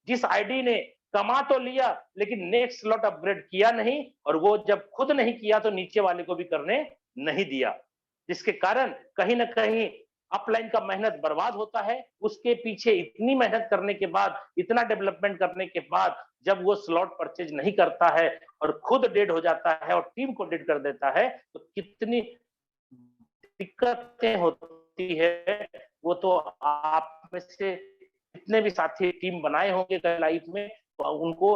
जिस आईडी ने कमा तो लिया लेकिन नेक्स्ट स्लॉट अपग्रेड किया नहीं, और वो जब खुद नहीं किया तो नीचे वाले को भी करने नहीं दिया, जिसके कारण कहीं ना कहीं अपलाइन का मेहनत बर्बाद होता है। उसके पीछे इतनी मेहनत करने के बाद, इतना डेवलपमेंट करने के बाद जब वो स्लॉट परचेज नहीं करता है और खुद डेड हो जाता है और टीम को डेड कर देता है, तो कितनी दिक्कतें होती है। वो तो आप में से जितने भी साथी टीम बनाए होंगे लाइफ में, तो उनको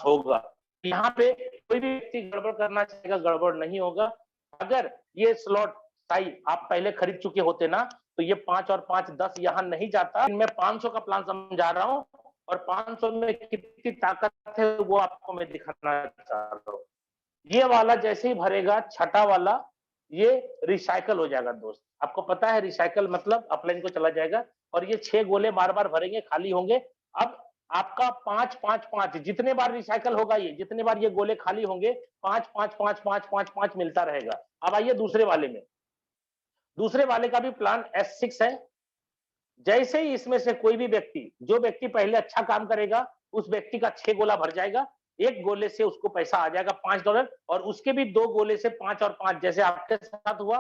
होगा। यहाँ पे कोई भी व्यक्ति गड़बड़ करना चाहेगा, गड़बड़ नहीं होगा। अगर ये स्लॉट साई आप पहले खरीद चुके होते ना, तो ये 5 और 5 10 यहाँ नहीं जाता। मैं 500 का प्लान समझा रहा हूँ और 500 में कितनी ताकत है वो आपको मैं दिखाना चाह रहा हूँ। ये वाला जैसे ही भरेगा, छठा वाला, ये रिसाइकल हो जाएगा दोस्त। आपको पता है रिसाइकल मतलब अपलाइन को चला जाएगा, और ये 6 गोले बार बार भरेंगे, खाली होंगे। अब आपका 5 5 5 जितने बार रिसाइकल होगा, ये जितने बार ये गोले खाली होंगे, 5 5 5 5 5 5 मिलता रहेगा। अब आइए दूसरे वाले में। दूसरे वाले का भी प्लान S6 है। जैसे ही इसमें से कोई भी व्यक्ति, जो व्यक्ति पहले अच्छा काम करेगा, उस व्यक्ति का 6 गोला भर जाएगा, एक गोले से उसको पैसा आ जाएगा $5 और उसके भी 2 गोले से 5 और 5 जैसे आपके साथ हुआ,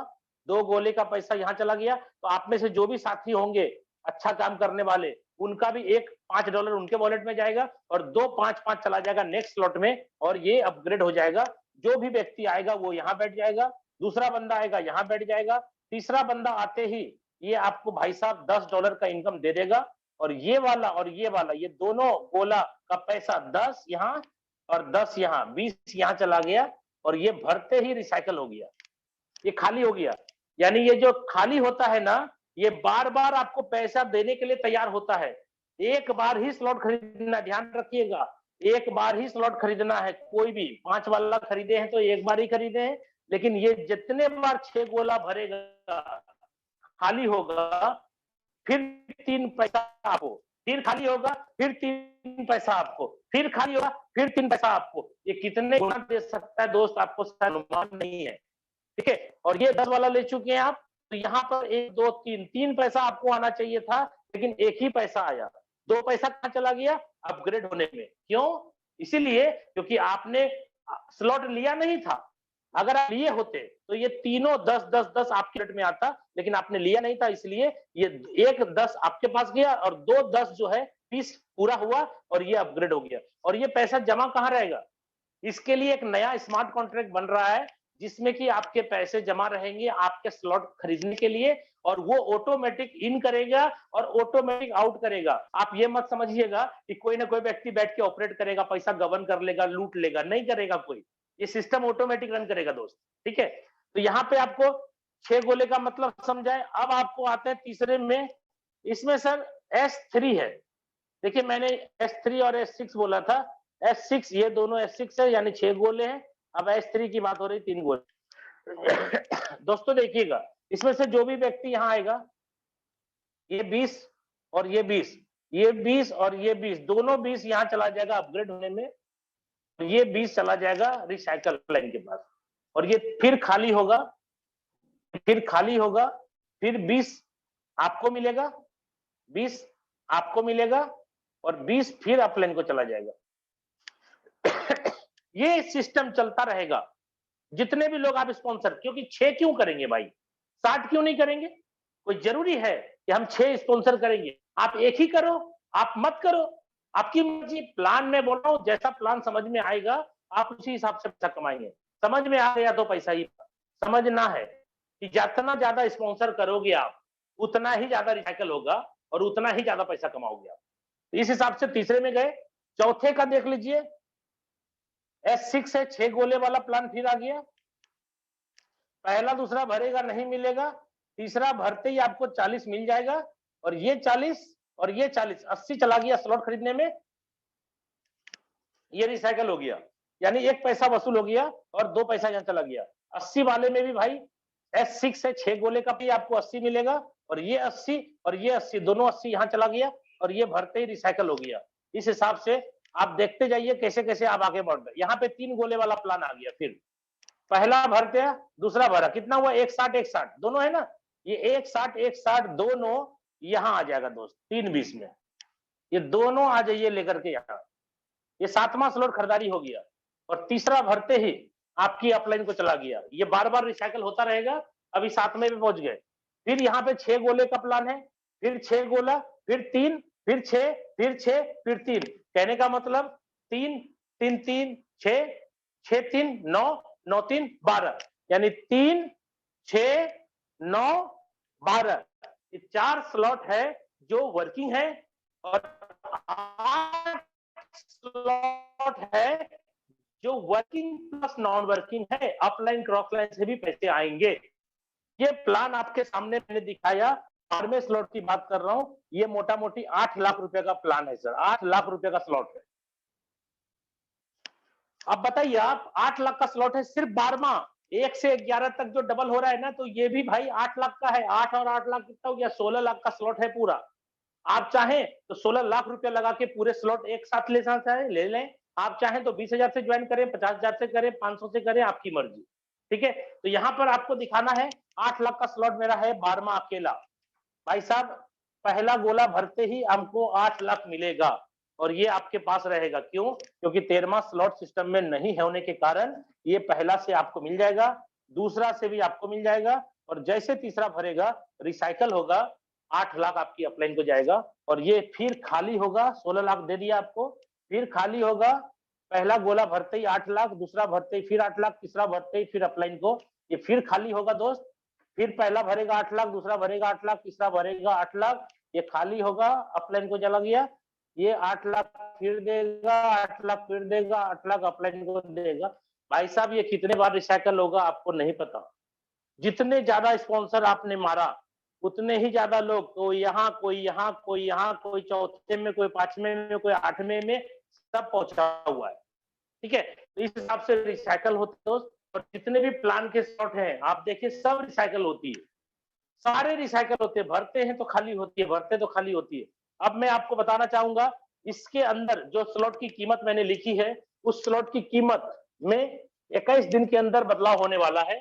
2 गोले का पैसा यहाँ चला गया। तो आप में से जो भी साथी होंगे अच्छा काम करने वाले, उनका भी एक $5 उनके वॉलेट में जाएगा और 2 5-5 चला जाएगा नेक्स्ट स्लॉट में और ये अपग्रेड हो जाएगा। जो भी व्यक्ति आएगा वो यहाँ बैठ जाएगा, दूसरा बंदा आएगा यहाँ बैठ जाएगा, तीसरा बंदा आते ही ये आपको भाई साहब $10 का इनकम दे देगा और ये वाला ये दोनों गोला का पैसा 10 यहाँ और 10 यहाँ, 20 यहाँ चला गया और ये भरते ही रिसाइकल हो गया, ये खाली हो गया। यानी ये जो खाली होता है ना, ये बार बार आपको पैसा देने के लिए तैयार होता है। एक बार ही स्लॉट खरीदना, ध्यान रखिएगा, एक बार ही स्लॉट खरीदना है। कोई भी 5 वाला खरीदे हैं तो एक बार ही खरीदे हैं, लेकिन ये जितने बार 6 गोला भरेगा खाली होगा, फिर 3 पैसा आपको, फिर खाली होगा, फिर 3 पैसा आपको, फिर खाली होगा, फिर 3 पैसा आपको। ये कितने गुना दे सकता है दोस्त, आपको अनुमान नहीं है, ठीक है। और ये 10 वाला ले चुके हैं आप, तो यहाँ पर 1 2 3 पैसा आपको आना चाहिए था, लेकिन एक ही पैसा आया। 2 पैसा कहाँ चला गया? अपग्रेड होने में। क्यों? इसीलिए क्योंकि आपने स्लॉट लिया नहीं था। अगर आप लिए होते तो ये तीनों 10 10 10 आपके रेट में आता, लेकिन आपने लिया नहीं था, इसलिए ये एक 10 आपके पास गया और 2 10 जो है 20 पूरा हुआ और ये अपग्रेड हो गया। और ये पैसा जमा कहाँ रहेगा? इसके लिए एक नया स्मार्ट कॉन्ट्रैक्ट बन रहा है, जिसमें कि आपके पैसे जमा रहेंगे आपके स्लॉट खरीदने के लिए, और वो ऑटोमेटिक इन करेगा और ऑटोमेटिक आउट करेगा। आप ये मत समझिएगा कि कोई ना कोई व्यक्ति बैठ के ऑपरेट करेगा, पैसा गबन कर लेगा, लूट लेगा, नहीं करेगा कोई। ये सिस्टम ऑटोमेटिक रन करेगा दोस्त, ठीक है। तो यहाँ पे आपको 6 गोले का मतलब समझाए। अब आपको आते हैं तीसरे में, इसमें सर S3 है। देखिए मैंने S3 और S6 बोला था, S6 ये दोनों S6 है, यानी 6 गोले हैं। अब S3 की बात हो रही, 3 गोले। दोस्तों देखिएगा, इसमें से जो भी व्यक्ति यहाँ आएगा, ये 20 और ये 20, ये 20 और ये 20, दोनों 20 यहाँ चला जाएगा अपग्रेड होने में, ये 20 चला जाएगा रिसाइकल लाइन के पास, और ये फिर खाली होगा, फिर खाली होगा, फिर 20 आपको मिलेगा, 20 आपको मिलेगा और 20 फिर अपलाइन को चला जाएगा। ये सिस्टम चलता रहेगा जितने भी लोग आप स्पॉन्सर, क्योंकि 6 क्यों करेंगे भाई, 60 क्यों नहीं करेंगे? कोई जरूरी है कि हम 6 स्पॉन्सर करेंगे? आप एक ही करो, आप मत करो, आपकी मर्जी। प्लान में बोल रहा हूं, जैसा प्लान समझ में आएगा आप उसी हिसाब से पैसा कमाएंगे। समझ में आ गया तो पैसा ही समझना है कि जितना ज्यादा स्पॉन्सर करोगे आप, उतना ही ज्यादा रिसाइकल होगा और उतना ही ज्यादा पैसा कमाओगे आप। इस हिसाब से तीसरे में गए। चौथे का देख लीजिए, S6 है, 6 गोले वाला प्लान फिर आ गया। पहला दूसरा भरेगा नहीं मिलेगा, तीसरा भरते ही आपको 40 मिल जाएगा और ये 40 और ये 40, 80 चला गया स्लॉट खरीदने में, ये रिसाइकल हो गया, यानी 1 पैसा वसूल हो गया और 2 पैसा यहाँ चला गया। 80 वाले में भी भाई S6 है, 6 गोले का भी आपको 80 मिलेगा और ये 80 और ये 80, दोनों 80 यहाँ चला गया और ये भरते ही रिसाइकल हो गया। इस हिसाब से आप देखते जाइए कैसे कैसे आप आगे बढ़ रहे। यहाँ पे 3 गोले वाला प्लान आ गया, फिर पहला भरते हैं, दूसरा भरा, कितना हुआ? 160 160 दोनों है ना, ये 160 160 दोनों यहाँ आ जाएगा दोस्त, 320 में ये दोनों आ जाइए लेकर के यहाँ। ये 7वां स्लॉट खरीदारी हो गया और तीसरा भरते ही आपकी अपलाइन को चला गया। ये बार बार रिसाइकल होता रहेगा। अभी 7वें पे पहुंच गए। फिर यहाँ पे 6 गोले का प्लान है, फिर 6 गोला, फिर 3, फिर 6, फिर 6, फिर 3। कहने का मतलब 3 3 3 6 6 3 9 9 3 12, यानी 3 6 9 12, ये 4 स्लॉट है जो वर्किंग है और 8 स्लॉट है जो वर्किंग प्लस नॉन वर्किंग है। अपलाइन क्रॉस लाइन से भी पैसे आएंगे। ये प्लान आपके सामने मैंने दिखाया, 12वें स्लॉट की बात कर रहा हूं। ये मोटा मोटी 8 लाख रुपए का प्लान है सर, 8 लाख रुपए का स्लॉट है। अब बताइए आप, 8 लाख का स्लॉट है सिर्फ 12वां, 1 से 11 तक जो डबल हो रहा है ना, तो ये भी भाई 8 लाख का है। 8 और 8 लाख कितना हो गया? 16 लाख का स्लॉट है पूरा। आप चाहें तो 16 लाख रुपया लगा के पूरे स्लॉट एक साथ ले लें। आप चाहें तो 20,000 से ज्वाइन करें, 50,000 से करें, 500 से करें, आपकी मर्जी, ठीक है। तो यहाँ पर आपको दिखाना है 8 लाख का स्लॉट मेरा है, 12वां अकेला। भाई साहब पहला गोला भरते ही हमको 8 लाख मिलेगा और ये आपके पास रहेगा। क्यों? क्योंकि 13वां स्लॉट सिस्टम में नहीं होने के कारण ये पहला से आपको मिल जाएगा, दूसरा से भी आपको मिल जाएगा, और जैसे तीसरा भरेगा रिसाइकल होगा 8 लाख आपकी अपलाइन को जाएगा, और ये फिर खाली होगा। 16 लाख दे दिया आपको, फिर खाली होगा। पहला गोला भरते ही 8 लाख, दूसरा भरते ही फिर 8 लाख, तीसरा भरते ही फिर अपलाइन को ये फिर खाली होगा दोस्त। फिर पहला भरेगा 8 लाख, दूसरा भरेगा 8 लाख, तीसरा भरेगा 8 लाख, ये खाली होगा, अपलाइन को चला गया। ये 8 लाख फिर देगा, 8 लाख फिर देगा, 8 लाख अपलाइन को देगा। भाई साहब ये कितने बार रिसाइकल होगा आपको नहीं पता। जितने ज्यादा स्पॉन्सर आपने मारा उतने ही ज्यादा लोग, कोई यहाँ कोई यहाँ कोई यहाँ, कोई चौथे में, कोई 5वें में, कोई 8वें में, सब पहुंचा हुआ है। ठीक है, तो इस हिसाब से रिसाइकल होते दोस्त। और जितने भी प्लान के स्लॉट हैं आप देखिए सब रिसाइकल होती है, सारे रिसाइकल होते हैं। भरते हैं तो खाली होती है, भरते तो खाली होती है। अब मैं आपको बताना चाहूंगा इसके अंदर जो स्लॉट की कीमत मैंने लिखी है, उस स्लॉट की कीमत में 21 दिन के अंदर बदलाव होने वाला है।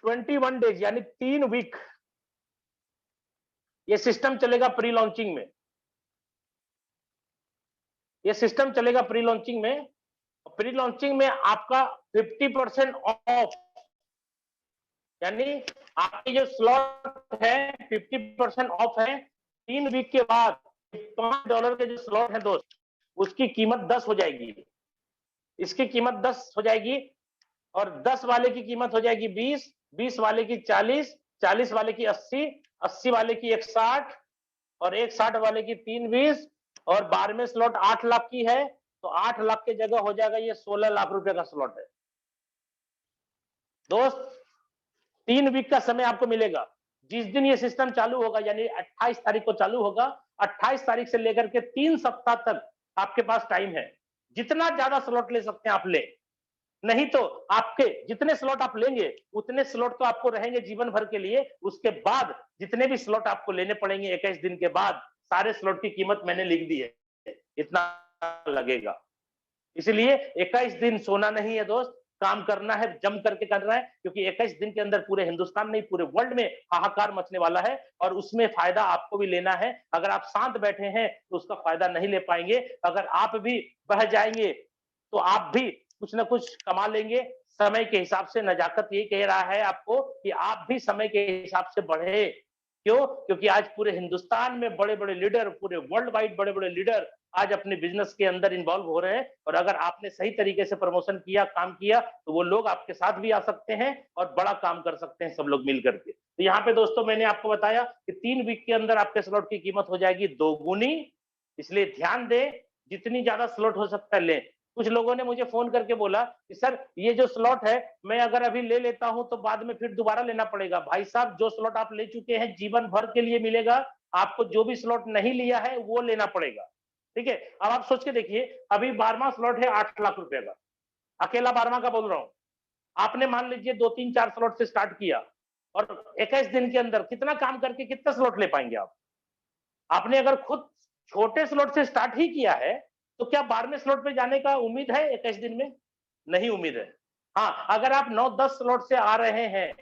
21 डेज यानी 3 वीक ये सिस्टम चलेगा प्री लॉन्चिंग में। ये सिस्टम चलेगा प्री लॉन्चिंग में। प्री लॉन्चिंग में आपका 50% ऑफ, यानी आपके जो स्लॉट है 50% ऑफ है। 3 वीक के बाद $5 के जो स्लॉट है दोस्त, उसकी कीमत 10 हो जाएगी। इसकी कीमत 10 हो जाएगी, और 10 वाले की कीमत हो जाएगी 20, 20 वाले की 40, 40 वाले की 80, 80 वाले की 160, और 160 वाले की 320, और 12वें स्लॉट 8 लाख की है, तो 8 लाख की जगह हो जाएगा ये 16 लाख रुपए का स्लॉट है दोस्त। 3 वीक का समय आपको मिलेगा। जिस दिन ये सिस्टम चालू होगा यानी 28 तारीख को चालू होगा, 28 तारीख से लेकर के 3 सप्ताह तक आपके पास टाइम है। जितना ज्यादा स्लॉट ले सकते हैं आप ले, नहीं तो आपके जितने स्लॉट आप लेंगे उतने स्लॉट तो आपको रहेंगे जीवन भर के लिए। उसके बाद जितने भी स्लॉट आपको लेने पड़ेंगे 21 दिन के बाद, सारे स्लॉट की कीमत मैंने लिख दी है, इतना लगेगा। इसलिए 21 दिन सोना नहीं है दोस्त, काम करना है, जम करके करना है, क्योंकि 21 दिन के अंदर पूरे हिंदुस्तान नहीं पूरे वर्ल्ड में हाहाकार मचने वाला है, और उसमें फायदा आपको भी लेना है। अगर आप शांत बैठे हैं तो उसका फायदा नहीं ले पाएंगे। अगर आप भी बह जाएंगे तो आप भी कुछ ना कुछ कमा लेंगे समय के हिसाब से। नजाकत ये कह रहा है आपको कि आप भी समय के हिसाब से बढ़े। क्यों? क्योंकि आज पूरे हिंदुस्तान में बड़े बड़े लीडर, पूरे वर्ल्ड वाइड बड़े बड़े लीडर आज अपने बिजनेस के अंदर इन्वॉल्व हो रहे हैं, और अगर आपने सही तरीके से प्रमोशन किया, काम किया, तो वो लोग आपके साथ भी आ सकते हैं और बड़ा काम कर सकते हैं सब लोग मिल करके। तो यहाँ पे दोस्तों मैंने आपको बताया कि 3 वीक के अंदर आपके स्लॉट की कीमत हो जाएगी 2 गुनी। इसलिए ध्यान दें, जितनी ज्यादा स्लॉट हो सकता है लें। कुछ लोगों ने मुझे फोन करके बोला कि सर ये जो स्लॉट है मैं अगर अभी ले लेता हूं तो बाद में फिर दोबारा लेना पड़ेगा। भाई साहब जो स्लॉट आप ले चुके हैं जीवन भर के लिए मिलेगा, आपको जो भी स्लॉट नहीं लिया है वो लेना पड़ेगा। ठीक है, अब आप सोच के देखिए, अभी 12वां स्लॉट है 8 लाख रुपए का, अकेला 12वां का बोल रहा हूं। आपने मान लीजिए 2-3-4 स्लॉट से स्टार्ट किया, और 21 दिन के अंदर कितना काम करके कितना स्लॉट ले पाएंगे आप? आपने अगर खुद छोटे स्लॉट से स्टार्ट ही किया है तो क्या 12वें स्लॉट पे जाने का उम्मीद है 21 दिन में? नहीं उम्मीद है। हाँ, अगर आप 9-10 स्लॉट से आ रहे हैं,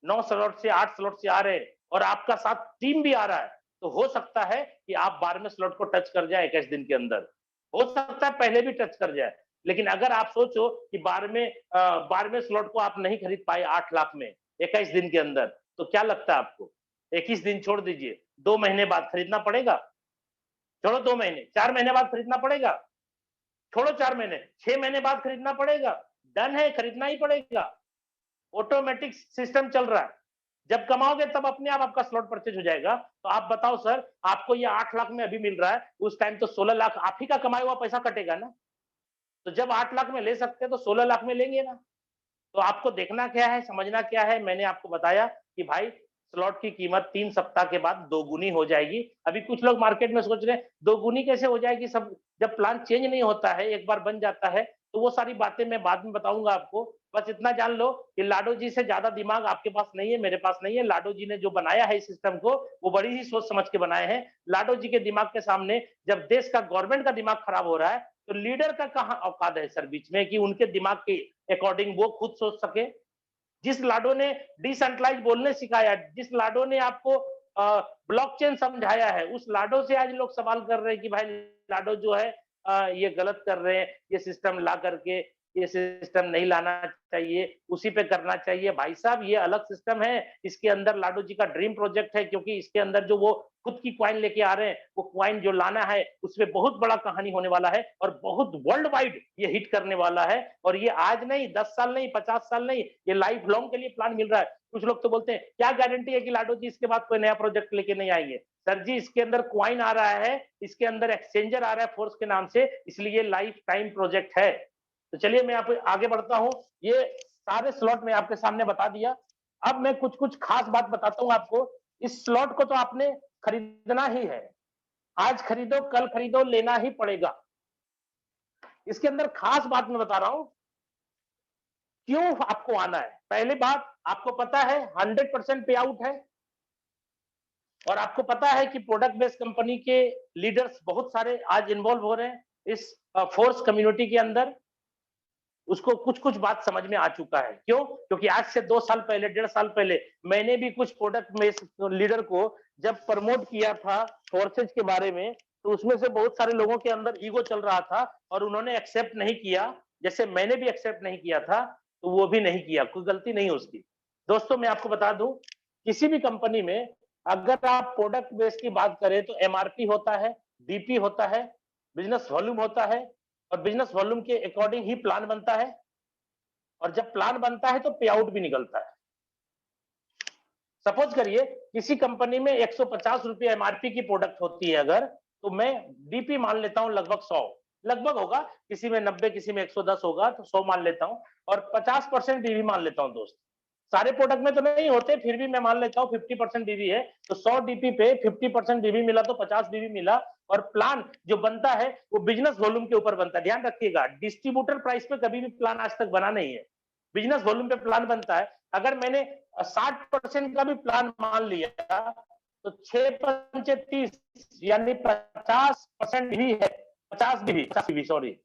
9 स्लॉट से 8 स्लॉट से आ रहे हैं, और आपका साथ टीम भी आ रहा है, तो हो सकता है कि आप 12वें स्लॉट को टच कर जाए 21 दिन के अंदर। हो सकता है पहले भी टच कर जाए। लेकिन अगर आप सोचो कि 12वें स्लॉट को आप नहीं खरीद पाए 8 लाख में 21 दिन के अंदर, तो क्या लगता है आपको? 21 दिन छोड़ दीजिए, 2 महीने बाद खरीदना पड़ेगा। छोड़ो 2 महीने, 4 महीने बाद खरीदना पड़ेगा। छोड़ो 4 महीने, 6 महीने बाद खरीदना पड़ेगा। डन है, खरीदना ही पड़ेगा। ऑटोमेटिक सिस्टम चल रहा है। जब कमाओगे तब अपने आप आपका स्लॉट परचेज हो जाएगा। तो आप बताओ सर, आपको ये 8 लाख में अभी मिल रहा है, उस टाइम तो 16 लाख आप ही का कमाया हुआ पैसा कटेगा ना। तो जब 8 लाख में ले सकते हैं तो 16 लाख में लेंगे ना। तो आपको देखना क्या है, समझना क्या है, मैंने आपको बताया कि भाई स्लॉट की कीमत 3 सप्ताह के बाद 2 गुनी हो जाएगी। अभी कुछ लोग मार्केट में सोच रहे हैं 2 गुनी कैसे हो जाएगी, सब जब प्लान चेंज नहीं होता है, एक बार बन जाता है, तो वो सारी बातें मैं बाद में बताऊंगा आपको। बस इतना जान लो कि लाडो जी से ज्यादा दिमाग आपके पास नहीं है, मेरे पास नहीं है। लाडो जी ने जो बनाया है इस सिस्टम को, वो बड़ी ही सोच समझ के बनाए हैं। लाडो जी के दिमाग के सामने जब देश का, गवर्नमेंट का दिमाग खराब हो रहा है, तो लीडर का कहाँ औकात है सर बीच में कि उनके दिमाग के अकॉर्डिंग वो खुद सोच सके। जिस लाडो ने डिसेंट्रलाइज बोलने सिखाया, जिस लाडो ने आपको ब्लॉकचेन समझाया है, उस लाडो से आज लोग सवाल कर रहे हैं कि भाई लाडो जो है ये गलत कर रहे हैं, ये सिस्टम ला करके ये सिस्टम नहीं लाना चाहिए, उसी पे करना चाहिए। भाई साहब ये अलग सिस्टम है, इसके अंदर लाडो जी का ड्रीम प्रोजेक्ट है, क्योंकि इसके अंदर जो वो खुद की क्वाइन लेके आ रहे हैं, वो क्वाइन जो लाना है उसमें बहुत बड़ा कहानी होने वाला है और बहुत वर्ल्ड वाइड ये हिट करने वाला है। और ये आज नहीं, 10 साल नहीं, 50 साल नहीं, ये लाइफ लॉन्ग के लिए प्लान मिल रहा है। कुछ लोग तो बोलते हैं क्या गारंटी है कि लाडो जी इसके बाद कोई नया प्रोजेक्ट लेके नहीं आएंगे। सर जी इसके अंदर क्वाइन आ रहा है, इसके अंदर एक्सचेंजर आ रहा है फोर्स के नाम से, इसलिए लाइफ टाइम प्रोजेक्ट है। तो चलिए मैं आप आगे बढ़ता हूं, ये सारे स्लॉट में आपके सामने बता दिया। अब मैं कुछ कुछ खास बात बताता हूं आपको। इस स्लॉट को तो आपने खरीदना ही है, आज खरीदो कल खरीदो, लेना ही पड़ेगा। इसके अंदर खास बात मैं बता रहा हूं क्यों आपको आना है। पहली बात, आपको पता है 100% पे आउट है, और आपको पता है कि प्रोडक्ट बेस्ड कंपनी के लीडर्स बहुत सारे आज इन्वॉल्व हो रहे हैं इस फोर्स कम्युनिटी के अंदर। उसको कुछ कुछ बात समझ में आ चुका है। क्यों? क्योंकि आज से 2 साल पहले, 1.5 साल पहले मैंने भी कुछ प्रोडक्ट में लीडर को जब प्रमोट किया था फोर्सेज के बारे में, तो उसमें से बहुत सारे लोगों के अंदर ईगो चल रहा था और उन्होंने एक्सेप्ट नहीं किया, जैसे मैंने भी एक्सेप्ट नहीं किया था, तो वो भी नहीं किया। कोई गलती नहीं उसकी। दोस्तों मैं आपको बता दूं, किसी भी कंपनी में अगर आप प्रोडक्ट बेस की बात करें तो एमआरपी होता है, बीपी होता है, बिजनेस वॉल्यूम होता है, और बिजनेस वॉल्यूम के अकॉर्डिंग ही प्लान बनता है, और जब प्लान बनता है तो पे आउट भी निकलता है। सपोज करिए किसी कंपनी में 150 रुपये एमआरपी की प्रोडक्ट होती है अगर, तो मैं बीपी मान लेता हूं लगभग 100, लगभग होगा, किसी में 90, किसी में 110 होगा, तो 100 मान लेता हूं, और 50% बीवी मान लेता हूं। दोस्त सारे प्रोडक्ट में तो नहीं होते, फिर भी मैं मान लेता हूं 50% बीवी है, तो 100 डीपी पे 50% बीवी मिला तो 50 बीवी मिला। और प्लान जो बनता है वो बिजनेस वॉल्यूम के ऊपर बनता है। ध्यान रखिएगा, डिस्ट्रीब्यूटर प्राइस पे कभी भी प्लान आज तक बना नहीं है, बिजनेस वॉल्यूम पे प्लान बनता है। अगर मैंने 60% का भी प्लान मान लिया तो 6 30 यानी 50% भी है, 50 बीवी सॉरी,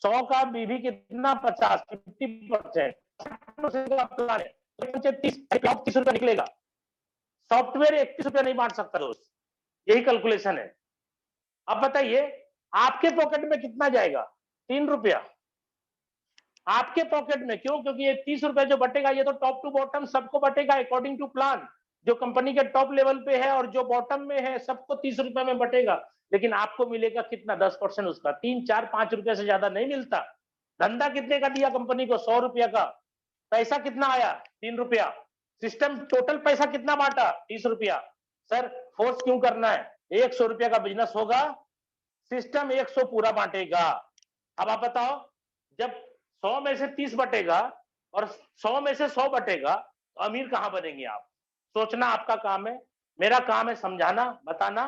100 का बीवी कितना, 50, 50% का प्लान है, 30 रुपया निकलेगा। सॉफ्टवेयर 31 रुपया नहीं बांट सकता दोस्त, यही कैलकुलेशन है। अब बताइए आपके पॉकेट में कितना जाएगा? 3 रुपया आपके पॉकेट में। क्यों? क्योंकि ये 30 रुपया जो बटेगा ये तो टॉप टू बॉटम सबको बटेगा अकॉर्डिंग टू प्लान। जो कंपनी के टॉप लेवल पे है और जो बॉटम में है सबको 30 रुपया में बटेगा, लेकिन आपको मिलेगा कितना? 10% उसका, 3, 4, 5 रुपया से ज्यादा नहीं मिलता। धंधा कितने का दिया कंपनी को? 100 रुपया का। पैसा कितना आया? 3 रुपया। सिस्टम टोटल पैसा कितना बांटा? 30 रुपया। सर फोर्स क्यों करना है? 100 रुपया का बिजनेस होगा, सिस्टम 100 पूरा बांटेगा। अब आप बताओ, जब 100 में से 30 बटेगा और 100 में से 100 बटेगा, तो अमीर कहां बनेंगे आप? सोचना आपका काम है, मेरा काम है समझाना, बताना।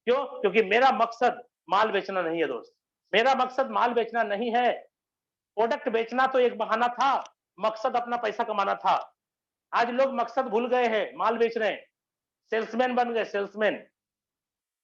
क्यों? क्योंकि मेरा मकसद माल बेचना नहीं है दोस्त, मेरा मकसद माल बेचना नहीं है। प्रोडक्ट बेचना तो एक बहाना था, मकसद अपना पैसा कमाना था। आज लोग मकसद भूल गए हैं, माल बेच रहे हैं, सेल्समैन बन गए, सेल्समैन।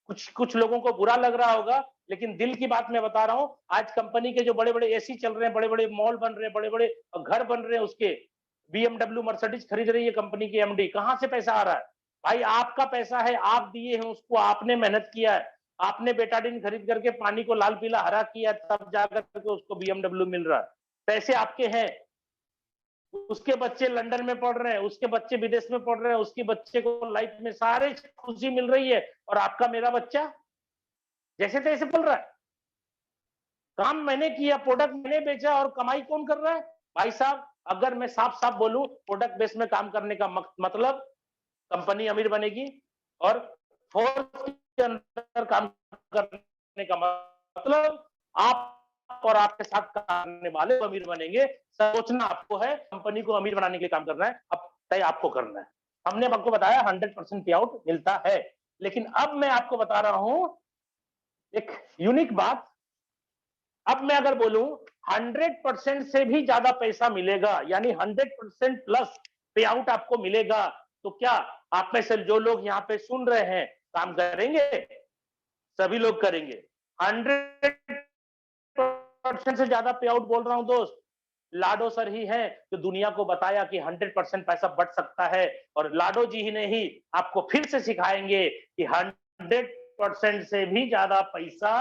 कुछ लोगों को बुरा लग रहा होगा, लेकिन दिल की बात मैं बता रहा हूं। आज कंपनी के जो बड़े बड़े एसी चल रहे हैं, बड़े बड़े मॉल बन रहे हैं, बड़े बड़े घर बन रहे हैं, उसके BMW मर्सिडीज खरीद रही है कंपनी की एमडी, कहां से पैसा आ रहा है? भाई आपका पैसा है, आप दिए हैं उसको, आपने मेहनत किया है, आपने बेटाडीन खरीद करके पानी को लाल पीला हरा किया, तब जाकर के उसको BMW मिल रहा है। पैसे आपके हैं, उसके बच्चे लंदन में पढ़ रहे हैं, उसके बच्चे विदेश में पढ़ रहे हैं, उसके बच्चे को लाइफ में सारे खुशी मिल रही है, और आपका मेरा बच्चा जैसे तैसे पल रहा है। काम मैंने किया, प्रोडक्ट मैंने बेचा, और कमाई कौन कर रहा है? भाई साहब अगर मैं साफ साफ बोलूं, प्रोडक्ट बेस में काम करने का मतलब कंपनी अमीर बनेगी, और फोर्स के अंदर काम करने का मतलब आप और आपके साथ करने वाले अमीर बनेंगे। सोचना आपको है, कंपनी को अमीर बनाने के लिए काम करना है, अब तय आपको करना है। हमने आपको बताया 100% पे आउट मिलता है, लेकिन अब मैं आपको बता रहा हूं एक यूनिक बात। अब मैं अगर बोलूं 100% से भी ज्यादा पैसा मिलेगा, यानी 100% प्लस पे आउट आपको मिलेगा, तो क्या आप में से जो लोग यहाँ पे सुन रहे हैं काम करेंगे? सभी लोग करेंगे। 100% से ज्यादा पे आउट बोल रहा हूं दोस्त, लाडो सर ही हैं जो दुनिया को बताया कि 100% पैसा बढ़ सकता है, और लाडो जी ही नहीं आपको फिर से सिखाएंगे कि 100% से भी ज्यादा पैसा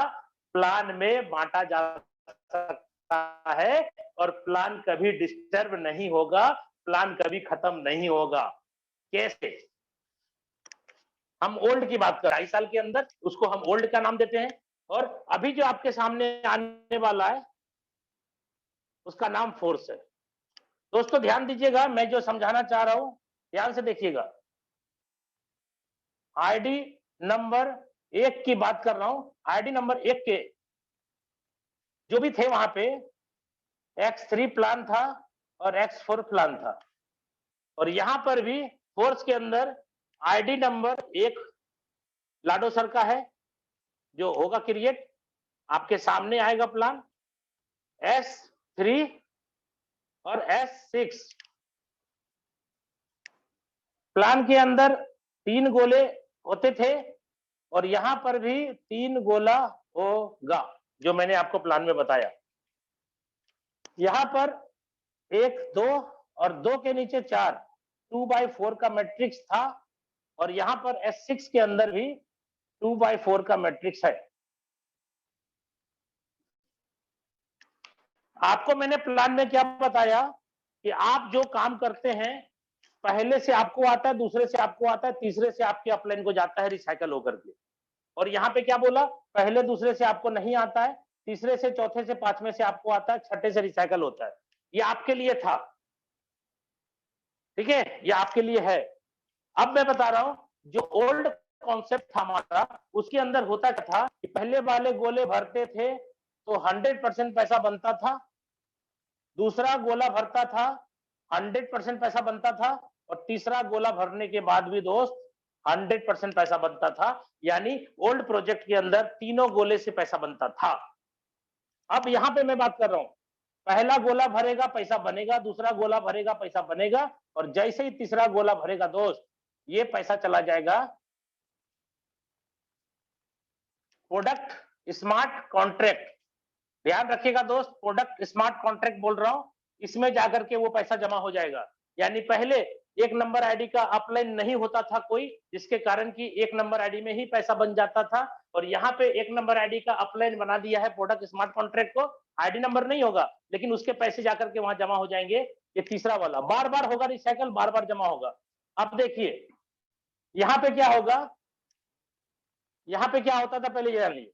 प्लान में बांटा जा सकता है, और प्लान कभी डिस्टर्ब नहीं होगा, प्लान कभी खत्म नहीं होगा। कैसे? हम ओल्ड की बात कर 2.5 साल के अंदर उसको हम ओल्ड का नाम देते हैं, और अभी जो आपके सामने आने वाला है उसका नाम फोर्स है। दोस्तों ध्यान दीजिएगा, मैं जो समझाना चाह रहा हूं ध्यान से देखिएगा। आईडी नंबर 1 की बात कर रहा हूं। आईडी नंबर 1 के जो भी थे वहां पे X3 प्लान था और X4 प्लान था, और यहां पर भी फोर्स के अंदर आईडी नंबर 1 लाडो सर का है जो होगा क्रिएट, आपके सामने आएगा प्लान S3 और S6। प्लान के अंदर 3 गोले होते थे, और यहां पर भी 3 गोला होगा जो मैंने आपको प्लान में बताया। यहां पर 1 2 और 2 के नीचे 4 2/4 का मैट्रिक्स था, और यहां पर S6 के अंदर भी 2/4 का मैट्रिक्स है। आपको मैंने प्लान में क्या बताया कि आप जो काम करते हैं पहले से आपको आता है, दूसरे से आपको आता है, तीसरे से आपके अपलाइन को जाता है रिसाइकल होकर के। और यहाँ पे क्या बोला, पहले दूसरे से आपको नहीं आता है, तीसरे से चौथे से पांचवें से आपको आता है, छठे से रिसाइकल होता है। ये आपके लिए था, ठीक है, ये आपके लिए है। अब मैं बता रहा हूं जो ओल्ड कॉन्सेप्ट था हमारा, उसके अंदर होता क्या था कि पहले वाले गोले भरते थे तो 100% पैसा बनता था, दूसरा गोला भरता था 100% पैसा बनता था, और तीसरा गोला भरने के बाद भी दोस्त 100% पैसा बनता था। यानी ओल्ड प्रोजेक्ट के अंदर तीनों गोले से पैसा बनता था। अब यहां पे मैं बात कर रहा हूं, पहला गोला भरेगा पैसा बनेगा, दूसरा गोला भरेगा पैसा बनेगा, और जैसे ही तीसरा गोला भरेगा दोस्त ये पैसा चला जाएगा प्रोडक्ट स्मार्ट कॉन्ट्रैक्ट। ध्यान रखिएगा दोस्त, प्रोडक्ट स्मार्ट कॉन्ट्रैक्ट बोल रहा हूं, इसमें जाकर के वो पैसा जमा हो जाएगा। यानी पहले 1 नंबर आईडी का अपलाइन नहीं होता था कोई, जिसके कारण कि 1 नंबर आईडी में ही पैसा बन जाता था, और यहाँ पे 1 नंबर आईडी का अपलाइन बना दिया है प्रोडक्ट स्मार्ट कॉन्ट्रैक्ट को। आईडी नंबर नहीं होगा लेकिन उसके पैसे जाकर के वहां जमा हो जाएंगे। ये तीसरा वाला बार बार होगा रिसाइकल, बार बार जमा होगा। अब देखिए यहाँ पे क्या होगा, यहाँ पे क्या होता था पहले ये जान लीजिए।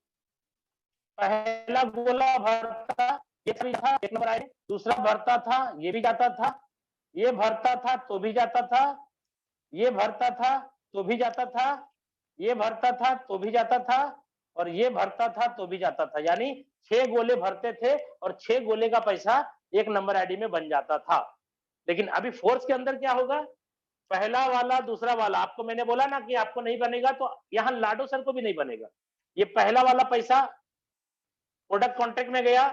पहला गोला भरता ये भी था 1 नंबर आईडी, दूसरा भरता था ये भी जाता था, ये भरता था तो भी जाता था, ये भरता था तो भी जाता था, ये भरता था तो भी जाता था, और ये भरता था तो भी जाता था। यानी 6 गोले भरते थे और 6 गोले का पैसा 1 नंबर आईडी में बन जाता था। लेकिन अभी फोर्स के अंदर क्या होगा, पहला वाला दूसरा वाला, आपको मैंने बोला ना कि आपको नहीं बनेगा, तो यहाँ लाडो सर को भी नहीं बनेगा। ये पहला वाला पैसा प्रोडक्ट कॉन्ट्रैक्ट में गया,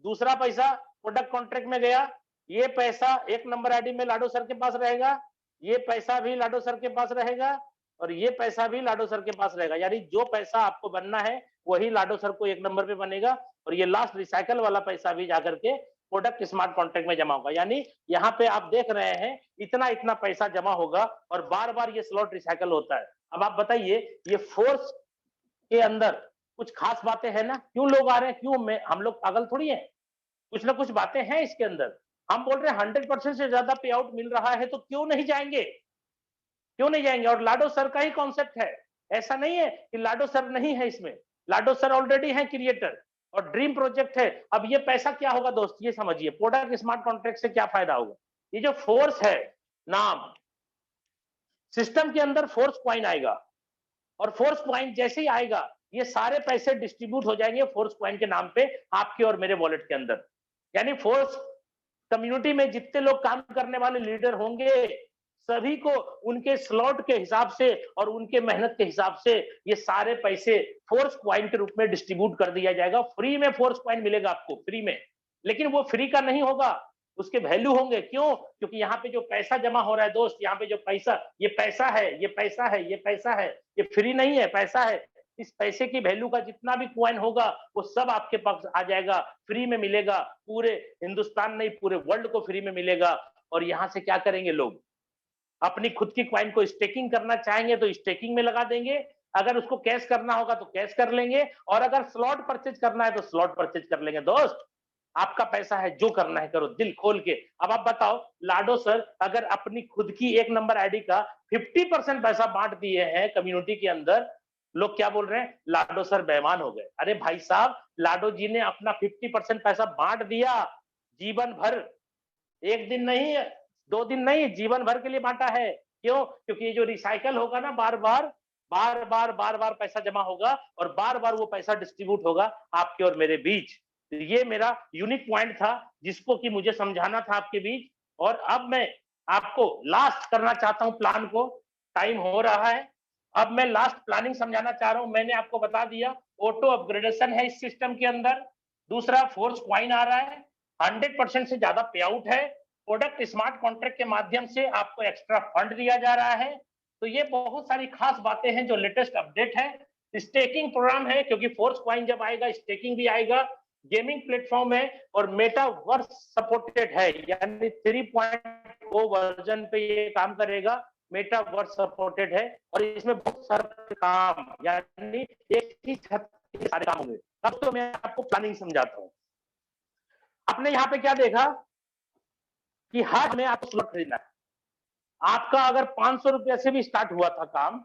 दूसरा पैसा प्रोडक्ट कॉन्ट्रैक्ट में गया, ये पैसा 1 नंबर आईडी में लाडो सर के पास रहेगा, ये पैसा भी लाडो सर के पास रहेगा, और ये पैसा भी लाडो सर के पास रहेगा। यानी जो पैसा आपको बनना है वही लाडो सर को 1 नंबर पे बनेगा, और ये लास्ट रिसाइकल वाला पैसा भी जाकर के प्रोडक्ट स्मार्ट कॉन्ट्रैक्ट में जमा होगा। यानी यहाँ पे आप देख रहे हैं इतना इतना पैसा जमा होगा, और बार बार ये स्लॉट रिसाइकल होता है। अब आप बताइए ये फोर्स के अंदर कुछ खास बातें हैं ना, क्यों लोग आ रहे हैं, क्यों हम लोग पागल थोड़ी हैं, कुछ ना कुछ बातें हैं इसके अंदर। हम बोल रहे हैं 100% से ज्यादा पे आउट मिल रहा है तो क्यों नहीं जाएंगे, क्यों नहीं जाएंगे। और लाडो सर का ही कॉन्सेप्ट है, ऐसा नहीं है कि लाडो सर नहीं है इसमें, लाडो सर ऑलरेडी है क्रिएटर और ड्रीम प्रोजेक्ट है। अब ये पैसा क्या होगा दोस्त, ये समझिए, प्रोडक्ट स्मार्ट कॉन्ट्रैक्ट से क्या फायदा होगा। ये जो फोर्स है नाम, सिस्टम के अंदर फोर्स क्वाइन आएगा, और फोर्स क्वाइन जैसे ही आएगा ये सारे पैसे डिस्ट्रीब्यूट हो जाएंगे फोर्स क्वाइन के नाम पे आपके और मेरे वॉलेट के अंदर। यानी फोर्स कम्युनिटी में जितने लोग काम करने वाले लीडर होंगे सभी को उनके स्लॉट के हिसाब से और उनके मेहनत के हिसाब से ये सारे पैसे फोर्स क्वाइन के रूप में डिस्ट्रीब्यूट कर दिया जाएगा। फ्री में फोर्स क्वाइन मिलेगा आपको, फ्री में, लेकिन वो फ्री का नहीं होगा, उसके वैल्यू होंगे। क्यों? क्योंकि यहाँ पे जो पैसा जमा हो रहा है दोस्त, यहाँ पे जो पैसा, ये पैसा है, ये पैसा है, ये पैसा है, ये फ्री नहीं है, पैसा है। इस पैसे की वैल्यू का जितना भी कॉइन होगा वो सब आपके पास आ जाएगा, फ्री में मिलेगा, पूरे हिंदुस्तान नहीं पूरे वर्ल्ड को फ्री में मिलेगा। और यहाँ से क्या करेंगे लोग, अपनी खुद की कॉइन को स्टेकिंग करना चाहेंगे तो स्टेकिंग में लगा देंगे, अगर उसको कैश करना होगा तो कैश कर लेंगे, और अगर स्लॉट परचेज करना है तो स्लॉट परचेज कर लेंगे। दोस्त आपका पैसा है, जो करना है करो दिल खोल के। अब आप बताओ लाडो सर अगर अपनी खुद की एक नंबर आईडी का 50% पैसा बांट दिए हैं कम्युनिटी के अंदर, लोग क्या बोल रहे हैं, लाडो सर बेईमान हो गए। अरे भाई साहब, लाडो जी ने अपना 50% पैसा बांट दिया जीवन भर, एक दिन नहीं 2 दिन नहीं, जीवन भर के लिए बांटा है। क्यों? क्योंकि ये जो रिसाइकल होगा ना, बार बार पैसा जमा होगा और बार बार वो पैसा डिस्ट्रीब्यूट होगा आपके और मेरे बीच। तो ये मेरा यूनिक पॉइंट था जिसको कि मुझे समझाना था आपके बीच। और अब मैं आपको लास्ट करना चाहता हूं प्लान को, टाइम हो रहा है। अब मैं लास्ट प्लानिंग समझाना चाह रहा हूं। मैंने आपको बता दिया ऑटो अपग्रेडेशन है इस सिस्टम के अंदर, दूसरा फोर्स क्वाइन आ रहा है, 100% से ज्यादा पे आउट है, प्रोडक्ट स्मार्ट कॉन्ट्रैक्ट के माध्यम से आपको एक्स्ट्रा फंड दिया जा रहा है। तो ये बहुत सारी खास बातें हैं जो लेटेस्ट अपडेट है। स्टेकिंग प्रोग्राम है क्योंकि फोर्स क्वाइन जब आएगा स्टेकिंग भी आएगा, गेमिंग प्लेटफॉर्म है और मेटावर्स सपोर्टेड है, यानी 3.0 वर्जन पे ये काम करेगा, मेटावर्स सपोर्टेड है और इसमें बहुत सारे काम, यानी एक ही छत के सारे काम होंगे। अब तो मैं आपको प्लानिंग समझाता हूँ। आपने यहाँ पे क्या देखा कि हर में आपको स्लॉट खरीदना है। आपका अगर 500 रुपए से भी स्टार्ट हुआ था काम,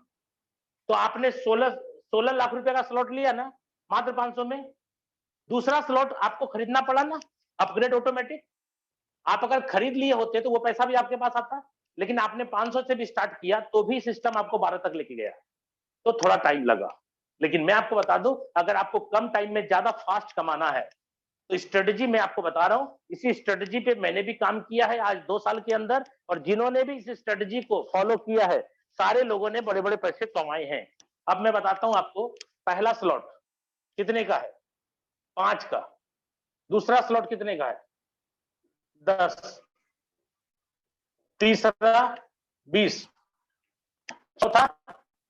तो आपने 16 लाख रुपए का स्लॉट लिया ना मात्र 500 में। दूसरा स्लॉट आपको खरीदना पड़ा ना, अपग्रेड ऑटोमेटिक। आप अगर खरीद लिए होते तो वो पैसा भी आपके पास आता, लेकिन आपने 500 से भी स्टार्ट किया तो भी सिस्टम आपको 12 तक लेके गया, तो थोड़ा टाइम लगा। लेकिन मैं आपको बता दूं, अगर आपको कम टाइम में ज्यादा फास्ट कमाना है तो स्ट्रेटजी मैं आपको बता रहा हूं, इसी स्ट्रेटजी पे मैंने भी काम किया है आज 2 साल के अंदर, और जिन्होंने भी इस स्ट्रेटजी को फॉलो किया है सारे लोगों ने बड़े बड़े पैसे कमाए हैं। अब मैं बताता हूं आपको, पहला स्लॉट कितने का है, 5 का। दूसरा स्लॉट कितने का है, 10। तीसरा 20। चौथा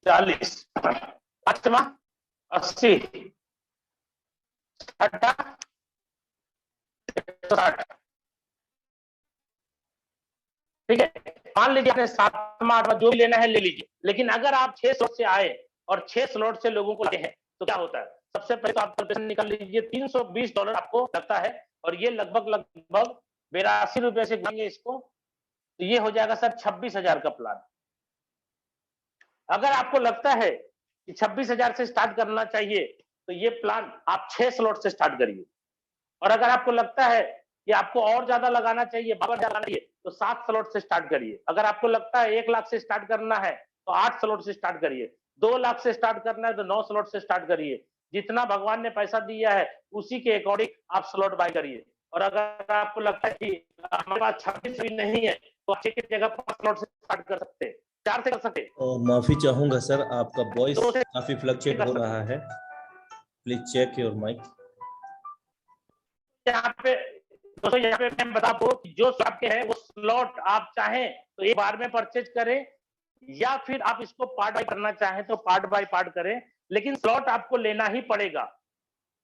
40। पांचवा 80। छठा 160। ठीक है, मान लीजिए आपने 7वां 8वां जो भी लेना है ले लीजिए। लेकिन अगर आप 6 स्लॉट से आए और 6 स्लॉट से लोगों को लाते हैं तो क्या होता है, सबसे पहले तो आप कैलकुलेशन निकाल लीजिए, $320 आपको लगता है, और ये लगभग 82 रुपए से गुणेंगे इसको, तो ये हो जाएगा सर 26,000 का प्लान। अगर आपको लगता है कि 26,000 से स्टार्ट करना चाहिए तो ये प्लान आप 6 स्लॉट से स्टार्ट करिए, और अगर आपको लगता है कि आपको और ज्यादा लगाना चाहिए, लगाना चाहिए, तो 7 स्लॉट से स्टार्ट करिए। अगर आपको लगता है 1 लाख से स्टार्ट करना है तो 8 स्लॉट से स्टार्ट करिए। 2 लाख से स्टार्ट करना है तो 9 स्लॉट से स्टार्ट करिए। जितना भगवान ने पैसा दिया है उसी के अकॉर्डिंग आप स्लॉट बाय करिए। और अगर आपको लगता है कि हमारे पास 26 भी नहीं है तो आप 6 की जगह 5 स्लॉट से स्टार्ट कर सकते हैं, 4 से कर सकते हैं। और माफी चाहूंगा सर, आपका वॉइस 2 से काफी फ्लक्चुएट हो रहा है, प्लीज चेक योर माइक। यहाँ पे दोस्तों, यहाँ पे मैं बता दूं कि जो स्लॉट के हैं वो स्लॉट आप चाहें तो एक बार में परचेज करें, या फिर आप इसको पार्ट बाय करना चाहें तो पार्ट बाय पार्ट करें, लेकिन स्लॉट आपको लेना ही पड़ेगा।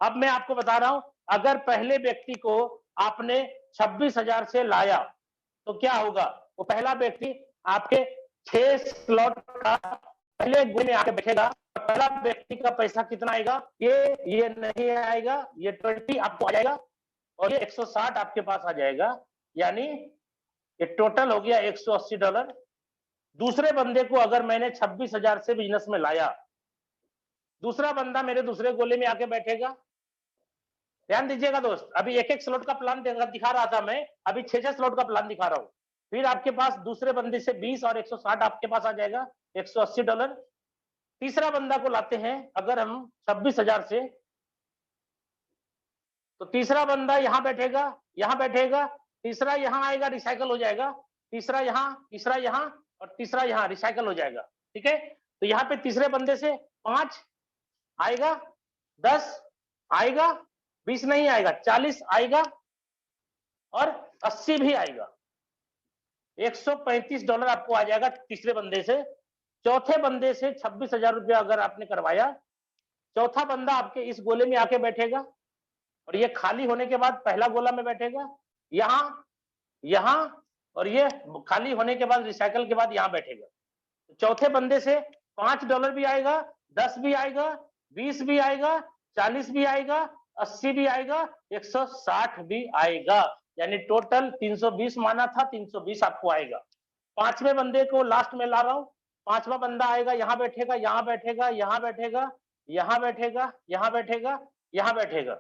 अब मैं आपको बता रहा हूं, अगर पहले व्यक्ति को आपने 26,000 से लाया तो क्या होगा, वो पहला व्यक्ति आपके 6 स्लॉट का पहले गुण में आके बैठेगा। पहला व्यक्ति का पैसा कितना आएगा, ये नहीं आएगा, ये 20 आपको आ जाएगा और ये 160 आपके पास आ जाएगा, यानी ये टोटल हो गया $180। दूसरे बंदे को अगर मैंने 26,000 से बिजनेस में लाया, दूसरा बंदा मेरे दूसरे गोले में आके बैठेगा। ध्यान दीजिएगा दोस्त, अभी एक एक स्लॉट का प्लान दिखा रहा था मैं, अभी 6 स्लॉट का प्लान दिखा रहा हूं। फिर आपके पास दूसरे बंदे से 20 और 160 आपके पास आ जाएगा, $180। तीसरा बंदा को लाते हैं अगर हम 26,000 से, तो तीसरा बंदा यहां बैठेगा, यहां बैठेगा, तीसरा यहां आएगा, रिसाइकल हो जाएगा, तीसरा यहां और तीसरा यहां रिसाइकल हो जाएगा। ठीक है, तो यहाँ पे तीसरे बंदे से 5 आएगा, 10 आएगा, 20 नहीं आएगा, 40 आएगा और 80 भी आएगा। $135 आपको आ जाएगा तीसरे बंदे से। चौथे बंदे से 26,000 रुपया अगर आपने करवाया चौथा बंदा आपके इस गोले में आके बैठेगा और ये खाली होने के बाद पहला गोला में बैठेगा, यहाँ और ये खाली होने के बाद रिसाइकल के बाद यहाँ बैठेगा। चौथे बंदे से $5 भी आएगा, 10 भी आएगा, 20 भी आएगा, 40 भी आएगा, 80 भी आएगा, 160 भी आएगा, यानी टोटल 320 माना था, 320 आपको आएगा। पांचवें बंदे को लास्ट में ला रहा हूं, पांचवा बंदा आएगा, यहाँ बैठेगा, यहाँ बैठेगा, यहाँ बैठेगा, यहाँ बैठेगा, यहाँ बैठेगा, यहाँ बैठेगा।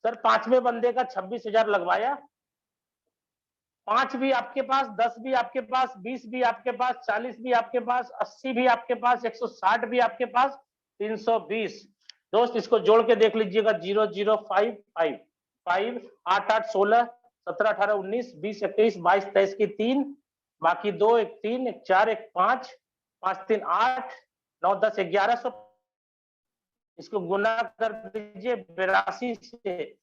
सर पांचवें बंदे का 26,000 लगवाया, 5 भी आपके पास, 10 भी आपके पास, 20 भी आपके पास, 40 भी आपके पास, 80 भी आपके पास, 160 भी आपके पास, 320। दोस्त इसको जोड़ के देख लीजिएगा, 0 0 5 5 5 8 8 16 17 18 19 20 21 22 23 की 3, बाकी 2 1 3 1 4 1 5 5 3 8 9 10 1100। इसको गुना कर दीजिए 82 से।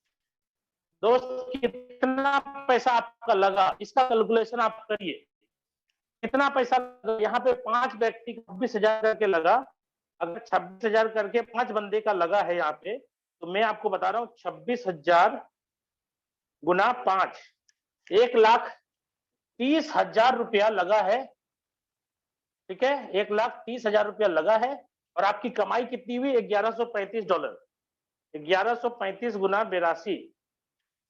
दोस्त कितना पैसा आपका लगा, इसका कैलकुलेशन आप करिए, कितना पैसा लगा। यहाँ पे 5 व्यक्ति 26,000 करके लगा। अगर 26,000 करके 5 बंदे का लगा है यहाँ पे, तो मैं आपको बता रहा हूँ 26,000 गुना 5, 1,30,000 रुपया लगा है। ठीक है, 1,30,000 रुपया लगा है। और आपकी कमाई कितनी हुई? $1135। 1135 गुना 82,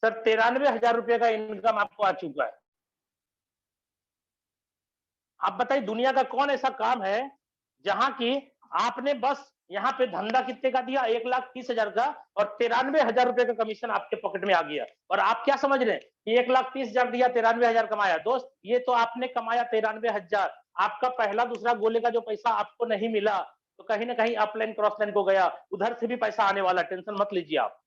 सर 93,000 रुपए का इनकम आपको आ चुका है। आप बताइए दुनिया का कौन ऐसा काम है जहां की आपने बस यहाँ पे धंधा कितने का दिया? 1,30,000 का, और 93,000 रुपए का कमीशन आपके पॉकेट में आ गया। और आप क्या समझ रहे हैं कि 1,30,000 दिया, 93,000 कमाया? दोस्त ये तो आपने कमाया 93,000। आपका पहला दूसरा गोले का जो पैसा आपको नहीं मिला, तो कहीं ना कहीं अपलाइन क्रॉस लाइन को गया, उधर से भी पैसा आने वाला, टेंशन मत लीजिए आप।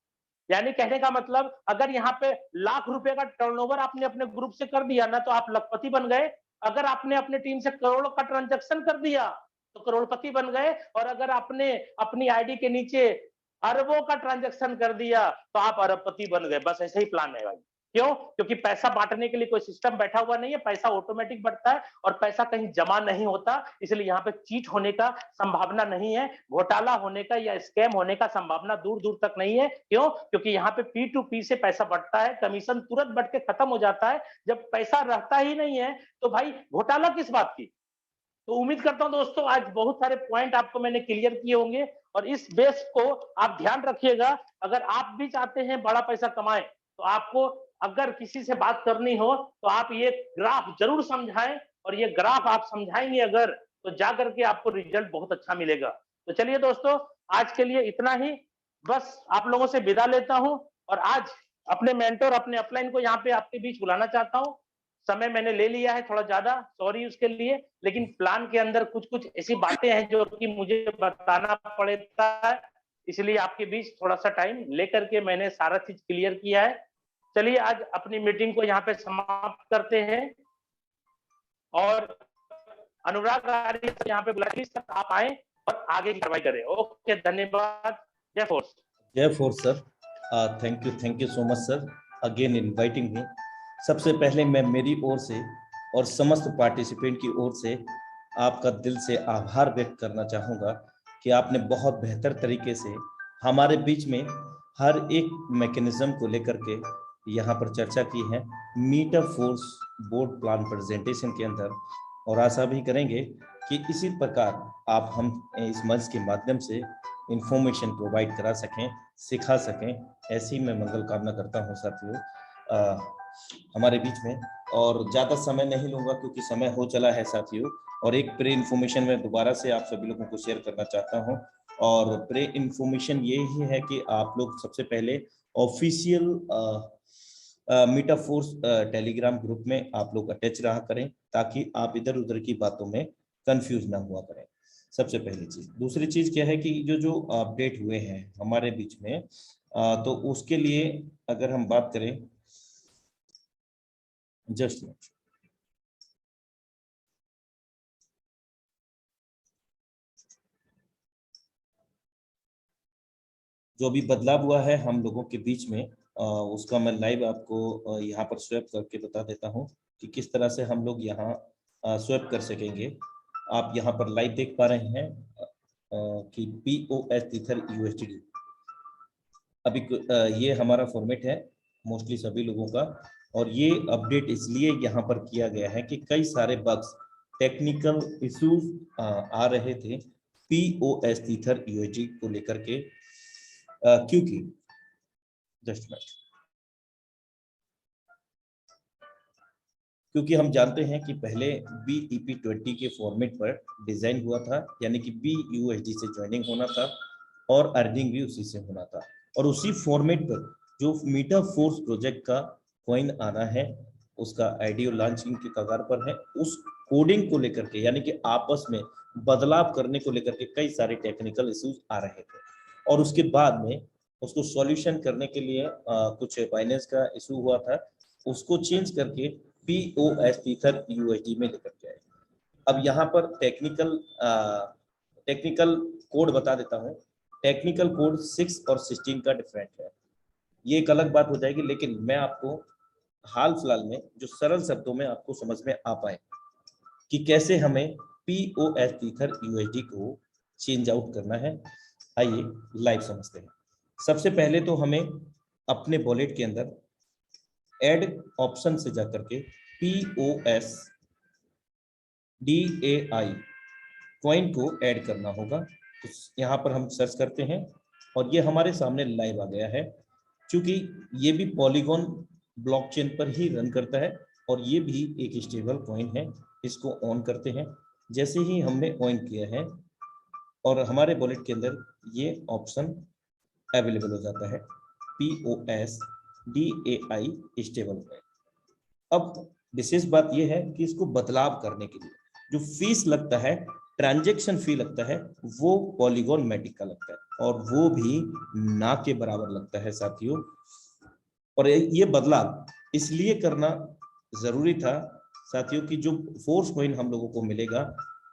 यानी कहने का मतलब, अगर यहाँ पे लाख रुपए का टर्नओवर आपने अपने ग्रुप से कर दिया ना, तो आप लखपति बन गए। अगर आपने अपने टीम से करोड़ों का ट्रांजैक्शन कर दिया तो करोड़पति बन गए। और अगर आपने अपनी आईडी के नीचे अरबों का ट्रांजैक्शन कर दिया तो आप अरबपति बन गए। बस ऐसे ही प्लान है भाई। क्यों? क्योंकि पैसा बांटने के लिए कोई सिस्टम बैठा हुआ नहीं है, पैसा ऑटोमेटिक बढ़ता है और पैसा कहीं जमा नहीं होता। इसलिए यहाँ पे चीट होने का संभावना नहीं है, घोटाला होने का या स्कैम होने का संभावना दूर दूर तक नहीं है। क्यों? क्योंकि यहाँ पे P2P से पैसा बढ़ता है, कमीशन तुरंत बढ़ के खत्म हो जाता है। जब पैसा रहता ही नहीं है तो भाई घोटाला किस बात की? तो उम्मीद करता हूं दोस्तों आज बहुत सारे पॉइंट आपको मैंने क्लियर किए होंगे, और इस बेस को आप ध्यान रखिएगा। अगर आप भी चाहते हैं बड़ा पैसा कमाएं, तो आपको अगर किसी से बात करनी हो तो आप ये ग्राफ जरूर समझाएं, और ये ग्राफ आप समझाएंगे अगर, तो जाकर के आपको रिजल्ट बहुत अच्छा मिलेगा। तो चलिए दोस्तों, आज के लिए इतना ही, बस आप लोगों से विदा लेता हूं। और आज अपने मेंटर, अपने अपलाइन को यहाँ पे आपके बीच बुलाना चाहता हूँ। समय मैंने ले लिया है थोड़ा ज्यादा, सॉरी उसके लिए, लेकिन प्लान के अंदर कुछ कुछ ऐसी बातें हैं जो कि मुझे बताना पड़ता है, इसलिए आपके बीच थोड़ा सा टाइम लेकर के मैंने सारा चीज क्लियर किया है। चलिए आज अपनी मीटिंग को यहाँ पे समाप्त करते हैं, और अनुराग आर्य यहाँ पे बुलाइए, आप आए और आगे की कार्रवाई करें। ओके, धन्यवाद। जय फोर्स। जय force sir, thank you so much sir again inviting me. सबसे पहले मैं मेरी ओर से और समस्त पार्टिसिपेंट की ओर से आपका दिल से आभार व्यक्त करना चाहूँगा कि आपने बहुत बेहतर तरीके से हमारे बीच में हर एक मैकेनिज्म को लेकर के यहाँ पर चर्चा की है मीटा फोर्स बोर्ड प्लान प्रेजेंटेशन के अंदर, और आशा भी करेंगे कि इसी प्रकार आप हम इस मंच के माध्यम से इंफॉर्मेशन प्रोवाइड करा सकें, सिखा सकें। ऐसी मैं मंगल कामना करता हूँ साथियों हमारे बीच में। और ज़्यादा समय नहीं लूँगा क्योंकि समय हो चला है साथियों। और एक प्री इन्फॉर्मेशन मैं दोबारा से आप सभी लोगों को शेयर करना चाहता हूँ, और प्री इन्फॉर्मेशन ये ही है कि आप लोग सबसे पहले ऑफिशियल मीटा फोर्स टेलीग्राम ग्रुप में आप लोग अटैच रहा करें, ताकि आप इधर उधर की बातों में कंफ्यूज ना हुआ करें। सबसे पहली चीज। दूसरी चीज क्या है कि जो अपडेट हुए हैं हमारे बीच में, तो उसके लिए अगर हम बात करें, जस्ट जो भी बदलाव हुआ है हम लोगों के बीच में, उसका मैं लाइव आपको यहाँ पर स्वैप करके बता देता हूँ कि किस तरह से हम लोग यहाँ स्वैप कर सकेंगे। आप यहाँ पर लाइव देख पा रहे हैं। कि POS ईथर USDT। अभी ये हमारा फॉर्मेट है मोस्टली सभी लोगों का, और ये अपडेट इसलिए यहाँ पर किया गया है कि कई सारे बग्स, टेक्निकल इश्यूज आ रहे थे POS ईथर USDT को लेकर के, क्योंकि जस्ट मिनट, क्योंकि हम जानते हैं कि पहले BEP20 के फॉर्मेट पर डिजाइन हुआ था, यानी कि BUSD से ज्वाइनिंग होना था और अर्निंग भी उसी से होना था, और उसी फॉर्मेट पर जो मीटाफोर्स प्रोजेक्ट का कॉइन आना है उसका आईडीओ लॉन्चिंग के कगार पर है। उस कोडिंग को लेकर के, यानी कि आपस में बदलाव करने को लेकर के कई सारे टेक्निकल इश्यूज आ रहे थे, और उसके बाद में उसको सॉल्यूशन करने के लिए कुछ फाइनेंस का इशू हुआ था, उसको चेंज करके POS ईथर USD में लेकर के आए। अब यहाँ पर टेक्निकल कोड बता देता हूँ। टेक्निकल कोड 6 और 16 का डिफरेंट है, ये एक अलग बात हो जाएगी, लेकिन मैं आपको हाल फिलहाल में जो सरल शब्दों में आपको समझ में आ पाए कि कैसे हमें POS ईथर USD को चेंज आउट करना है, आइए लाइव समझते हैं। सबसे पहले तो हमें अपने वॉलेट के अंदर ऐड ऑप्शन से जाकर के POS DAI कॉइन को ऐड करना होगा। तो यहाँ पर हम सर्च करते हैं और ये हमारे सामने लाइव आ गया है। क्योंकि ये भी पॉलीगॉन ब्लॉकचेन पर ही रन करता है और ये भी एक स्टेबल कॉइन है। इसको ऑन करते हैं। जैसे ही हमने ऑन किया है और हमारे वॉलेट के अंदर ये ऑप्शन अवेलेबल हो जाता है, POS DAI स्टेबल कॉइन। अब विशेष बात यह है कि इसको बदलाव करने के लिए जो फीस लगता है, ट्रांजैक्शन फी लगता है, वो पॉलीगॉन मैटिक का लगता है, और वो भी ना के बराबर लगता है साथियों। और ये बदलाव इसलिए करना जरूरी था साथियों कि जो फोर्स कॉइन हम लोगों को मिलेगा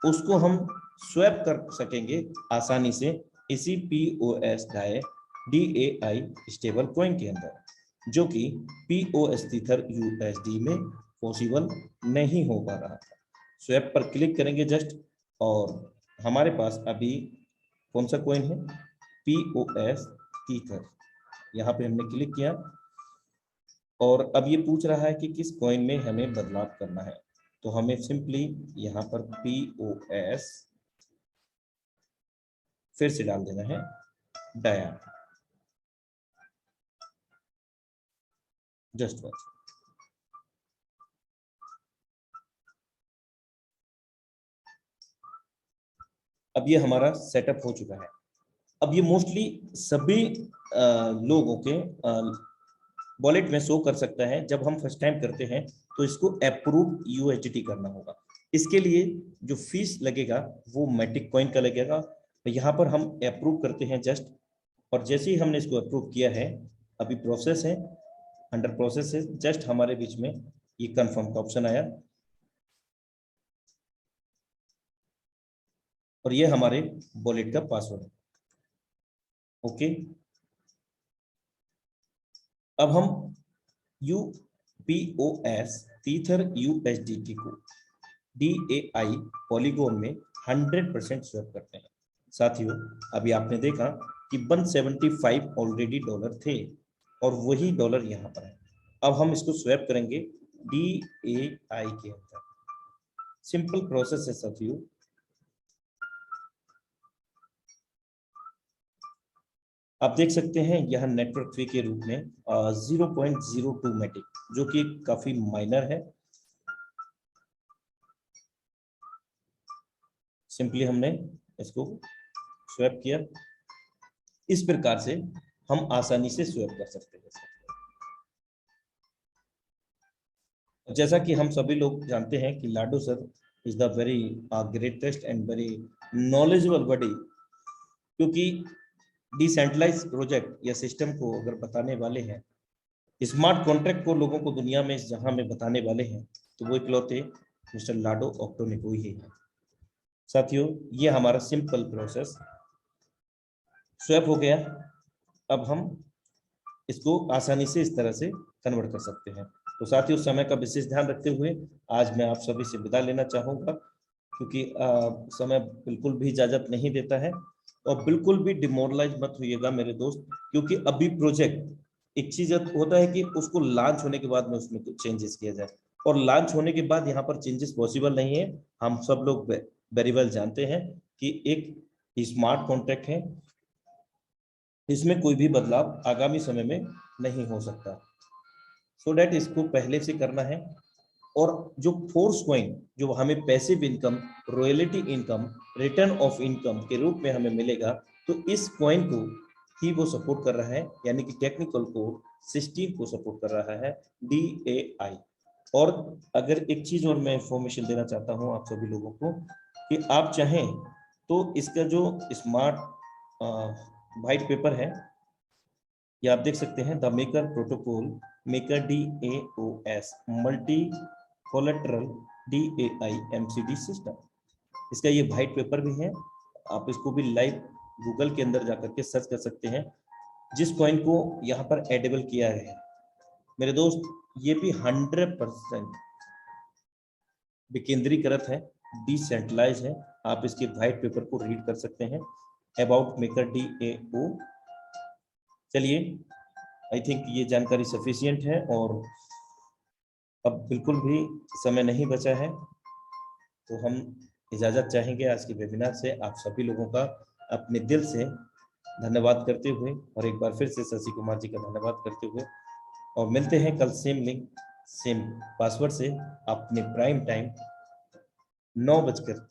उसको हम स्वैप कर सकेंगे आसानी से इसी POS DAI स्टेबल कॉइन के अंदर, जो कि POS ईथर USD में पॉसिबल नहीं हो पा रहा था। स्वैप पर क्लिक करेंगे जस्ट, और हमारे पास अभी कौन सा कॉइन है, POS ईथर। यहाँ पे हमने क्लिक किया और अब ये पूछ रहा है कि किस कॉइन में हमें बदलाव करना है। तो हमें सिंपली यहाँ पर POS फिर से डाल देना है डाया। Just watch. अब ये हमारा सेटअप हो चुका है। अब ये मोस्टली सभी लोगों के वॉलेट में शो कर सकता है। जब हम फर्स्ट टाइम करते हैं तो इसको अप्रूव USDT करना होगा। इसके लिए जो फीस लगेगा वो मैटिक कॉइन का लगेगा। तो यहाँ पर हम अप्रूव करते हैं जस्ट, और जैसे ही हमने इसको अप्रूव किया है, अभी प्रोसेस है, अंडर प्रोसेस है, जस्ट हमारे बीच में ये कंफर्म का ऑप्शन आया और ये हमारे वॉलेट का पासवर्ड है। ओके, अब हम POS ईथर USDT को DAI पॉलीगॉन में 100% स्वैप करते हैं। साथियों, अभी आपने देखा कि 175 ऑलरेडी डॉलर थे और वही डॉलर यहाँ पर है। अब हम इसको स्वैप करेंगे DAI के अंदर। सिंपल प्रोसेस है साथियों। आप देख सकते हैं यह नेटवर्क फी के रूप में 0.02 मैटिक, जो कि काफी माइनर है। सिंपली हमने इसको स्वैप किया। इस प्रकार से हम आसानी से स्वैप कर सकते हैं। जैसा कि हम सभी लोग जानते हैं कि Lado sir is the very greatest and very knowledgeable body, क्योंकि डिसेंट्रलाइज प्रोजेक्ट या सिस्टम को अगर बताने वाले हैं, स्मार्ट कॉन्ट्रैक्ट को लोगों को दुनिया में जहां में बताने वाले हैं, तो वो इकलौते मिस्टर लाडो ऑक्टोनिको ही है। साथियों, ये हमारा सिंपल प्रोसेस स्वैप हो गया। अब हम इसको आसानी से इस तरह से कन्वर्ट कर सकते हैं। तो साथियों, समय का विशेष ध्यान रखते हुए आज मैं आप सभी से विदा लेना चाहूंगा। क्योंकि समय बिल्कुल भी इजाजत नहीं देता है। और बिल्कुल भी डिमोरलाइज मत होइएगा मेरे दोस्त, क्योंकि अभी प्रोजेक्ट एक चीज होता है कि उसको लॉन्च होने के बाद में उसमें चेंजेस किया जाए, और लॉन्च होने के बाद यहाँ पर चेंजेस पॉसिबल नहीं है। हम सब लोग वेरी वेल जानते हैं कि एक स्मार्ट कॉन्ट्रैक्ट है, इसमें कोई भी बदलाव आगामी समय में नहीं हो सकता। सो डैट इसको पहले से करना है। और जो फोर्स कॉइन जो हमें passive income, royalty income, return of income के रूप में हमें मिलेगा, तो इस कॉइन को ही वो सपोर्ट कर रहा है, यानी कि टेक्निकल कोड 16 को सपोर्ट कर रहा है, DAI। और अगर एक चीज और मैं इंफॉर्मेशन देना चाहता हूं आप सभी लोगों को, कि आप चाहें तो इसका जो स्मार्ट वाइट पेपर है, ये आप देख सकते हैं, the maker protocol maker DAOS multi collateral DAI MCD system, इसका ये वाइट पेपर भी है। आप इसको भी लाइव गूगल के अंदर जाकर के सर्च कर सकते हैं, जिस कॉइन को यहाँ पर एडेबल किया है मेरे दोस्त, ये भी 100% विकेंद्रीकृत है, डिसेंट्रलाइज है। आप इसके वाइट पेपर को रीड कर सकते हैं अबाउट मेकर DAO। चलिए, आई थिंक ये जानकारी सफिशिएंट है, और अब बिल्कुल भी समय नहीं बचा है, तो हम इजाज़त चाहेंगे आज के वेबिनार से। आप सभी लोगों का अपने दिल से धन्यवाद करते हुए, और एक बार फिर से शशि कुमार जी का धन्यवाद करते हुए, और मिलते हैं कल सेम लिंक सेम पासवर्ड से अपने प्राइम टाइम 9 बजकर